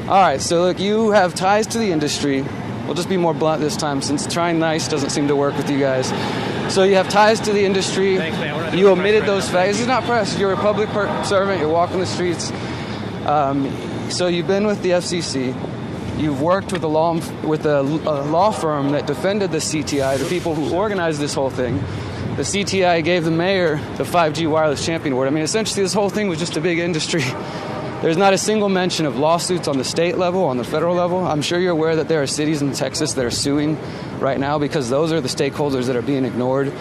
All right, so look, you have ties to the industry. We'll just be more blunt this time since trying nice doesn't seem to work with you guys. So you have ties to the industry. Thanks, man. You omitted those facts. This is not press. You're a public servant. You're walking the streets. So you've been with the FCC. You've worked with a law firm that defended the CTI, the people who organized this whole thing. The CTI gave the mayor the 5G Wireless Champion Award. I mean, essentially, this whole thing was just a big industry. There's not a single mention of lawsuits on the state level, on the federal level. I'm sure you're aware that there are cities in Texas that are suing right now because those are the stakeholders that are being ignored.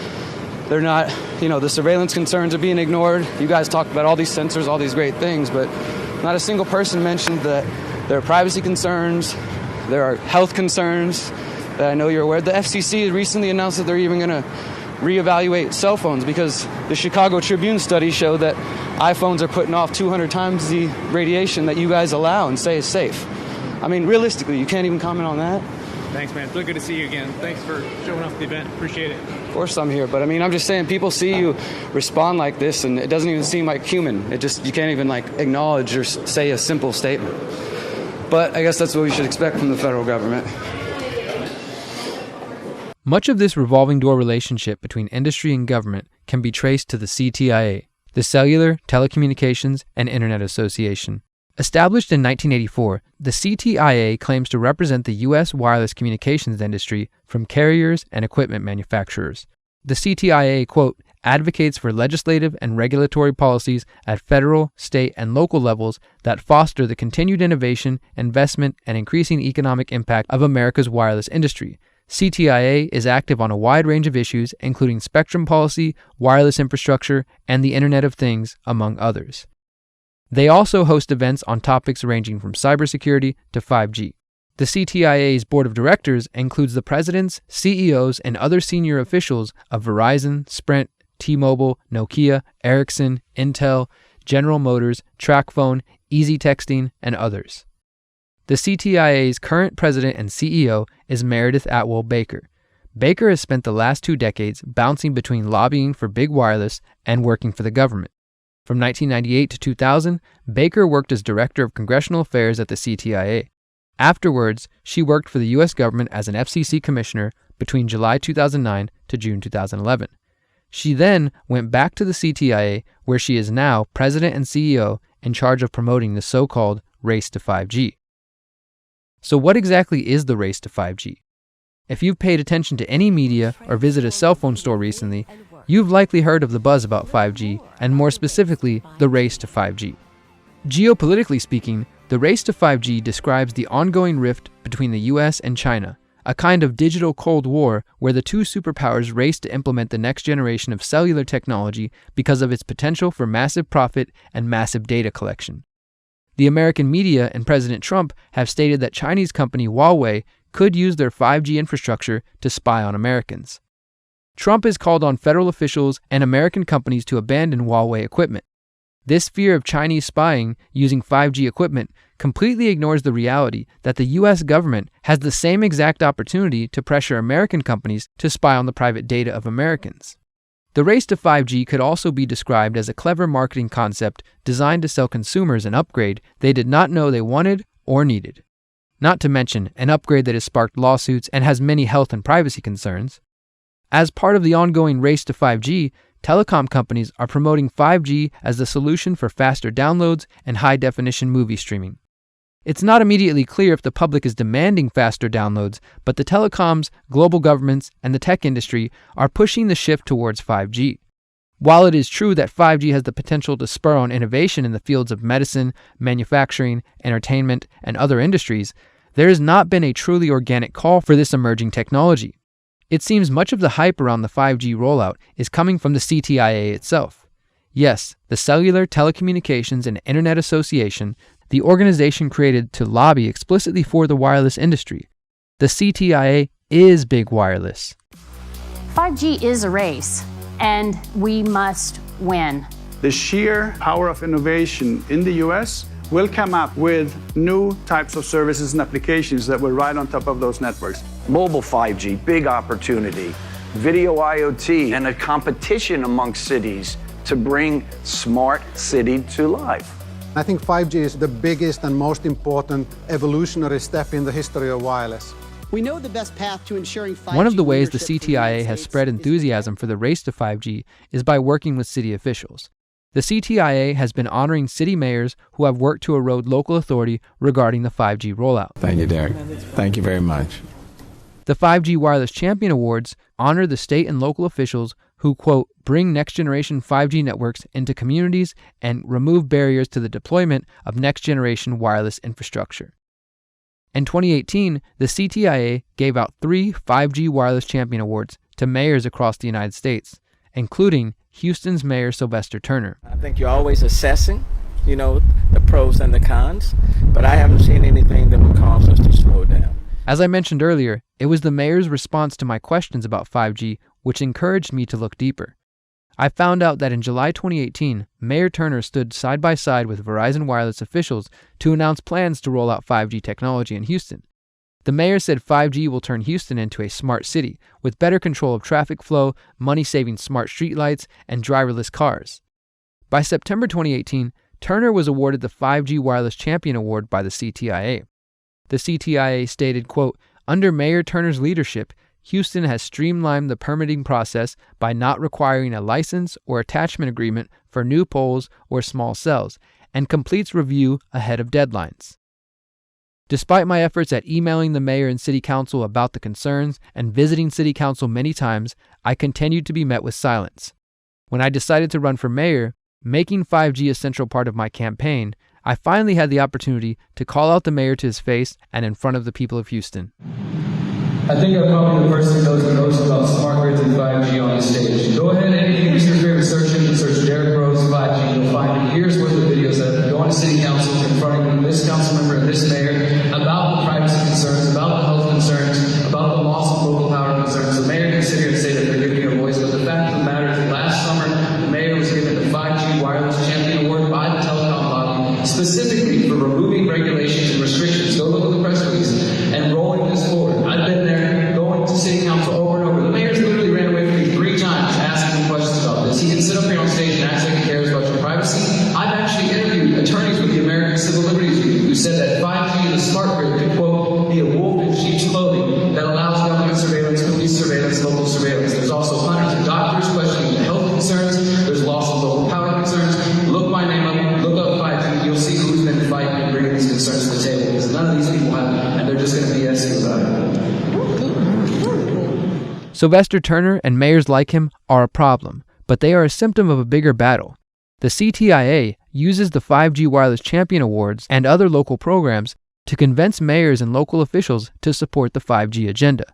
They're not, the surveillance concerns are being ignored. You guys talked about all these sensors, all these great things, but not a single person mentioned that there are privacy concerns, there are health concerns that I know you're aware. The FCC recently announced that they're even going to reevaluate cell phones because the Chicago Tribune study showed that iPhones are putting off 200 times the radiation that you guys allow and say is safe. I mean, realistically, you can't even comment on that. Thanks, man. It's really good to see you again. Thanks for showing up at the event. Appreciate it. Of course I'm here, but I mean, I'm just saying people see you respond like this and it doesn't even seem like human. You can't even acknowledge or say a simple statement. But I guess that's what we should expect from the federal government. Much of this revolving door relationship between industry and government can be traced to the CTIA, the Cellular, Telecommunications, and Internet Association. Established in 1984, the CTIA claims to represent the U.S. wireless communications industry from carriers and equipment manufacturers. The CTIA, quote, advocates for legislative and regulatory policies at federal, state, and local levels that foster the continued innovation, investment, and increasing economic impact of America's wireless industry. CTIA is active on a wide range of issues, including spectrum policy, wireless infrastructure, and the Internet of Things, among others. They also host events on topics ranging from cybersecurity to 5G. The CTIA's board of directors includes the presidents, CEOs, and other senior officials of Verizon, Sprint, T-Mobile, Nokia, Ericsson, Intel, General Motors, TracFone, Easy Texting, and others. The CTIA's current president and CEO is Meredith Atwell Baker. Baker has spent the last 2 decades bouncing between lobbying for big wireless and working for the government. From 1998 to 2000, Baker worked as Director of Congressional Affairs at the CTIA. Afterwards, she worked for the U.S. government as an FCC commissioner between July 2009 to June 2011. She then went back to the CTIA, where she is now president and CEO in charge of promoting the so-called race to 5G. So what exactly is the race to 5G? If you've paid attention to any media or visited a cell phone store recently, you've likely heard of the buzz about 5G, and more specifically, the race to 5G. Geopolitically speaking, the race to 5G describes the ongoing rift between the US and China, a kind of digital Cold War where the two superpowers race to implement the next generation of cellular technology because of its potential for massive profit and massive data collection. The American media and President Trump have stated that Chinese company Huawei could use their 5G infrastructure to spy on Americans. Trump has called on federal officials and American companies to abandon Huawei equipment. This fear of Chinese spying using 5G equipment completely ignores the reality that the U.S. government has the same exact opportunity to pressure American companies to spy on the private data of Americans. The race to 5G could also be described as a clever marketing concept designed to sell consumers an upgrade they did not know they wanted or needed. Not to mention an upgrade that has sparked lawsuits and has many health and privacy concerns. As part of the ongoing race to 5G, telecom companies are promoting 5G as the solution for faster downloads and high-definition movie streaming. It's not immediately clear if the public is demanding faster downloads, but the telecoms, global governments, and the tech industry are pushing the shift towards 5G. While it is true that 5G has the potential to spur on innovation in the fields of medicine, manufacturing, entertainment, and other industries, there has not been a truly organic call for this emerging technology. It seems much of the hype around the 5G rollout is coming from the CTIA itself. Yes, the Cellular, Telecommunications, and Internet Association, the organization created to lobby explicitly for the wireless industry. The CTIA is big wireless. 5G is a race, and we must win. The sheer power of innovation in the US will come up with new types of services and applications that will ride on top of those networks. Mobile 5G, big opportunity. Video IoT, and a competition amongst cities to bring smart city to life. I think 5G is the biggest and most important evolutionary step in the history of wireless. We know the best path to ensuring 5G. One of the ways the CTIA has spread enthusiasm for the race to 5G is by working with city officials. The CTIA has been honoring city mayors who have worked to erode local authority regarding the 5G rollout. Thank you, Derek. Thank you very much. The 5G Wireless Champion Awards honor the state and local officials who, quote, bring next-generation 5G networks into communities and remove barriers to the deployment of next-generation wireless infrastructure. In 2018, the CTIA gave out 3 5G Wireless Champion Awards to mayors across the United States, including Houston's Mayor Sylvester Turner. I think you're always assessing, the pros and the cons, but I haven't seen anything that would cause us to slow down. As I mentioned earlier, it was the mayor's response to my questions about 5G which encouraged me to look deeper. I found out that in July 2018, Mayor Turner stood side by side with Verizon Wireless officials to announce plans to roll out 5G technology in Houston. The mayor said 5G will turn Houston into a smart city with better control of traffic flow, money-saving smart streetlights, and driverless cars. By September 2018, Turner was awarded the 5G Wireless Champion Award by the CTIA. The CTIA stated, quote, under Mayor Turner's leadership, Houston has streamlined the permitting process by not requiring a license or attachment agreement for new poles or small cells, and completes review ahead of deadlines. Despite my efforts at emailing the mayor and city council about the concerns and visiting city council many times, I continued to be met with silence. When I decided to run for mayor, making 5G a central part of my campaign, I finally had the opportunity to call out the mayor to his face and in front of the people of Houston. I think I'm probably the person who knows the most about smart grids and 5G on the stage. Go ahead and use your favorite search engine, search Derek Bros 5G. You'll find years worth of videos that have been going to city council, confronting this council member and this mayor about the privacy concerns, about the health concerns, about the loss of local power concerns. The mayor can sit here and say that they're giving you a voice, but the fact of the matter is last summer, the mayor was given the 5G Wireless Champion Award by the telecom body, specifically for removing regulations and restrictions. Go look at the press release and rolling this forward. I've been there, going to city council over and over. The mayor's literally ran away from me 3 times asking him questions about this. He can sit up here on stage and act like he cares about your privacy. I've actually interviewed attorneys with the American Civil Liberties Union who said that 5G and the smart grid could, quote, be a wolf in sheep's clothing that allows government surveillance, police surveillance, local surveillance. There's also hundreds of doctors questioning the health concerns. There's loss of local power concerns. Look my name up, look up 5G. You'll see who's been fighting and bringing these concerns to the table, because none of these people have it, and they're just going to BS you about it. Sylvester Turner and mayors like him are a problem, but they are a symptom of a bigger battle. The CTIA uses the 5G Wireless Champion Awards and other local programs to convince mayors and local officials to support the 5G agenda.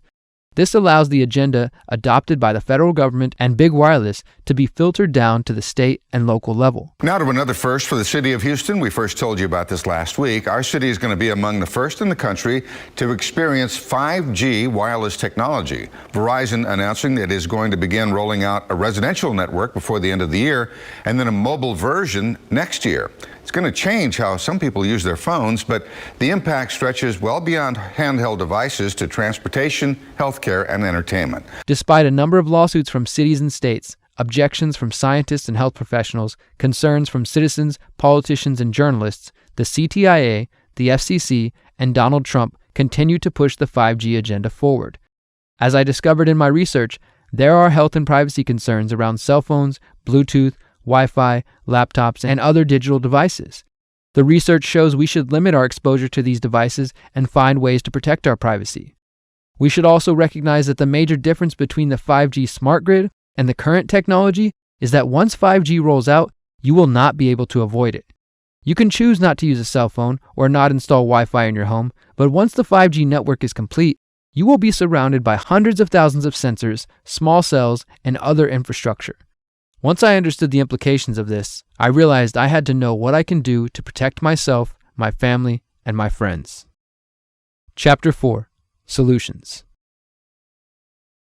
This allows the agenda adopted by the federal government and big wireless to be filtered down to the state and local level. Now to another first for the city of Houston. We first told you about this last week. Our city is going to be among the first in the country to experience 5G wireless technology. Verizon announcing that it is going to begin rolling out a residential network before the end of the year and then a mobile version next year. It's going to change how some people use their phones, but the impact stretches well beyond handheld devices to transportation, healthcare, and entertainment. Despite a number of lawsuits from cities and states, objections from scientists and health professionals, concerns from citizens, politicians, and journalists, the CTIA, the FCC, and Donald Trump continue to push the 5G agenda forward. As I discovered in my research, there are health and privacy concerns around cell phones, Bluetooth, Wi-Fi, laptops, and other digital devices. The research shows we should limit our exposure to these devices and find ways to protect our privacy. We should also recognize that the major difference between the 5G smart grid and the current technology is that once 5G rolls out, you will not be able to avoid it. You can choose not to use a cell phone or not install Wi-Fi in your home, but once the 5G network is complete, you will be surrounded by hundreds of thousands of sensors, small cells, and other infrastructure. Once I understood the implications of this, I realized I had to know what I can do to protect myself, my family, and my friends. Chapter 4. Solutions.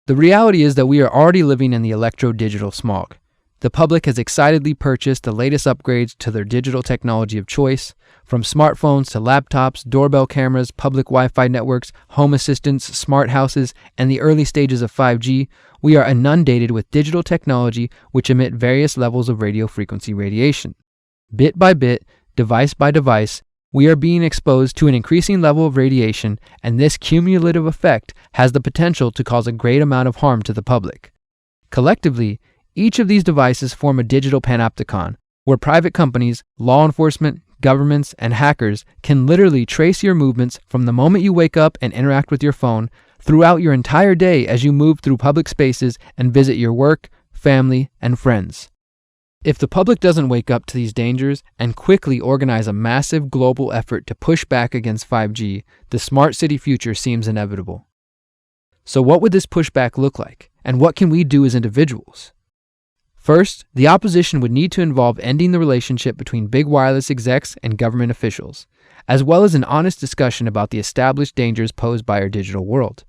The reality is that we are already living in the electro-digital smog. The public has excitedly purchased the latest upgrades to their digital technology of choice, from smartphones to laptops, doorbell cameras, public Wi-Fi networks, home assistants, smart houses, and the early stages of 5G. We are inundated with digital technology which emit various levels of radio frequency radiation. Bit by bit, device by device, we are being exposed to an increasing level of radiation, and this cumulative effect has the potential to cause a great amount of harm to the public. Collectively, each of these devices form a digital panopticon, where private companies, law enforcement, governments, and hackers can literally trace your movements from the moment you wake up and interact with your phone throughout your entire day as you move through public spaces and visit your work, family, and friends. If the public doesn't wake up to these dangers and quickly organize a massive global effort to push back against 5G, the smart city future seems inevitable. So what would this pushback look like, and what can we do as individuals? First, the opposition would need to involve ending the relationship between big wireless execs and government officials, as well as an honest discussion about the established dangers posed by our digital world.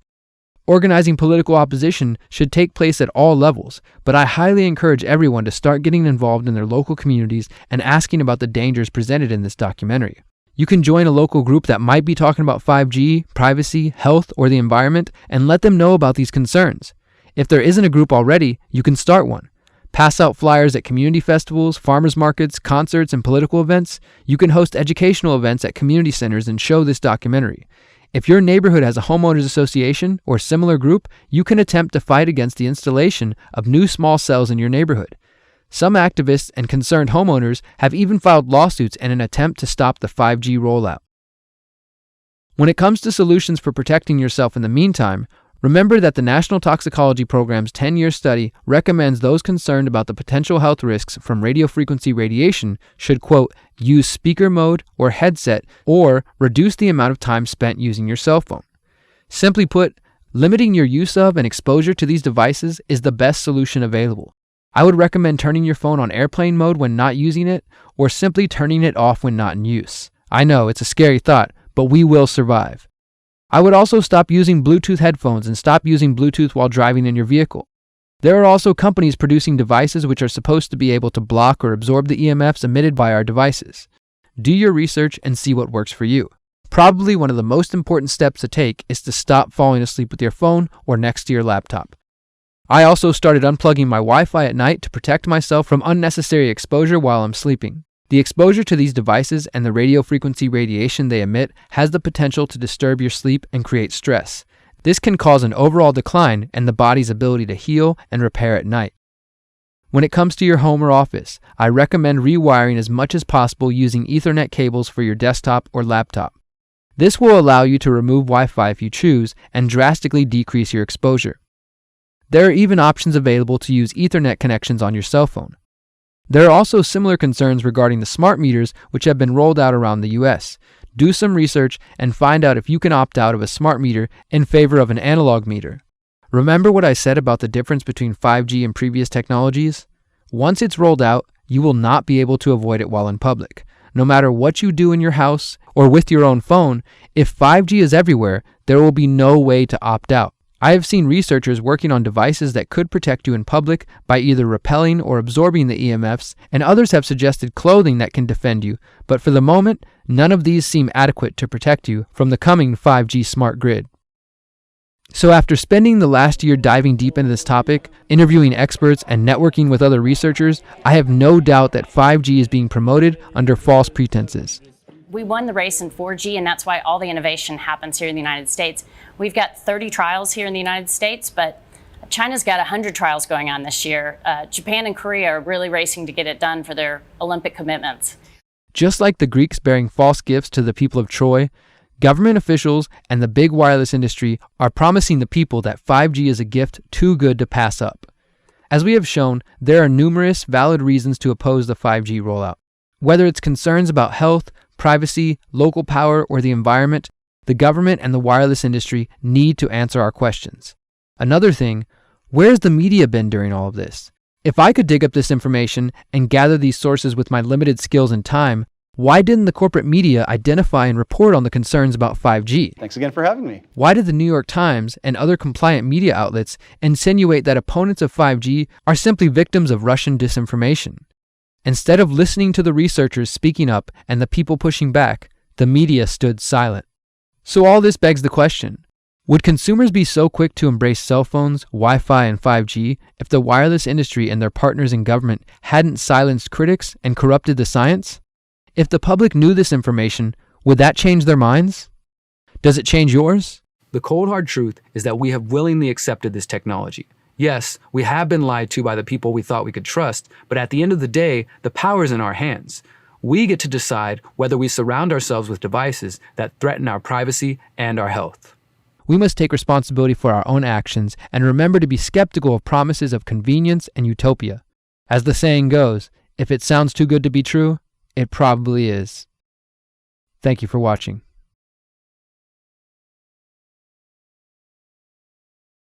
Organizing political opposition should take place at all levels, but I highly encourage everyone to start getting involved in their local communities and asking about the dangers presented in this documentary. You can join a local group that might be talking about 5G, privacy, health, or the environment, and let them know about these concerns. If there isn't a group already, you can start one. Pass out flyers at community festivals, farmers markets, concerts, and political events. You can host educational events at community centers and show this documentary. If your neighborhood has a homeowners association or similar group, you can attempt to fight against the installation of new small cells in your neighborhood. Some activists and concerned homeowners have even filed lawsuits in an attempt to stop the 5G rollout. When it comes to solutions for protecting yourself in the meantime, remember that the National Toxicology Program's 10-year study recommends those concerned about the potential health risks from radiofrequency radiation should, quote, use speaker mode or headset or reduce the amount of time spent using your cell phone. Simply put, limiting your use of and exposure to these devices is the best solution available. I would recommend turning your phone on airplane mode when not using it, or simply turning it off when not in use. I know, it's a scary thought, but we will survive. I would also stop using Bluetooth headphones and stop using Bluetooth while driving in your vehicle. There are also companies producing devices which are supposed to be able to block or absorb the EMFs emitted by our devices. Do your research and see what works for you. Probably one of the most important steps to take is to stop falling asleep with your phone or next to your laptop. I also started unplugging my Wi-Fi at night to protect myself from unnecessary exposure while I'm sleeping. The exposure to these devices and the radio frequency radiation they emit has the potential to disturb your sleep and create stress. This can cause an overall decline in the body's ability to heal and repair at night. When it comes to your home or office, I recommend rewiring as much as possible using Ethernet cables for your desktop or laptop. This will allow you to remove Wi-Fi if you choose and drastically decrease your exposure. There are even options available to use Ethernet connections on your cell phone. There are also similar concerns regarding the smart meters which have been rolled out around the US. Do some research and find out if you can opt out of a smart meter in favor of an analog meter. Remember what I said about the difference between 5G and previous technologies? Once it's rolled out, you will not be able to avoid it while in public. No matter what you do in your house or with your own phone, if 5G is everywhere, there will be no way to opt out. I have seen researchers working on devices that could protect you in public by either repelling or absorbing the EMFs, and others have suggested clothing that can defend you, but for the moment, none of these seem adequate to protect you from the coming 5G smart grid. So after spending the last year diving deep into this topic, interviewing experts, and networking with other researchers, I have no doubt that 5G is being promoted under false pretenses. We won the race in 4G, and that's why all the innovation happens here in the United States. We've got 30 trials here in the United States, but China's got 100 trials going on this year. Japan and Korea are really racing to get it done for their Olympic commitments. Just like the Greeks bearing false gifts to the people of Troy, government officials and the big wireless industry are promising the people that 5G is a gift too good to pass up. As we have shown, there are numerous valid reasons to oppose the 5G rollout. Whether it's concerns about health, privacy, local power, or the environment, the government and the wireless industry need to answer our questions. Another thing, where's the media been during all of this? If I could dig up this information and gather these sources with my limited skills and time, why didn't the corporate media identify and report on the concerns about 5G? Thanks again for having me. Why did the New York Times and other compliant media outlets insinuate that opponents of 5G are simply victims of Russian disinformation? Instead of listening to the researchers speaking up and the people pushing back, the media stood silent. So all this begs the question, would consumers be so quick to embrace cell phones, Wi-Fi, and 5G if the wireless industry and their partners in government hadn't silenced critics and corrupted the science? If the public knew this information, would that change their minds? Does it change yours? The cold hard truth is that we have willingly accepted this technology. Yes, we have been lied to by the people we thought we could trust, but at the end of the day, the power is in our hands. We get to decide whether we surround ourselves with devices that threaten our privacy and our health. We must take responsibility for our own actions and remember to be skeptical of promises of convenience and utopia. As the saying goes, if it sounds too good to be true, it probably is. Thank you for watching.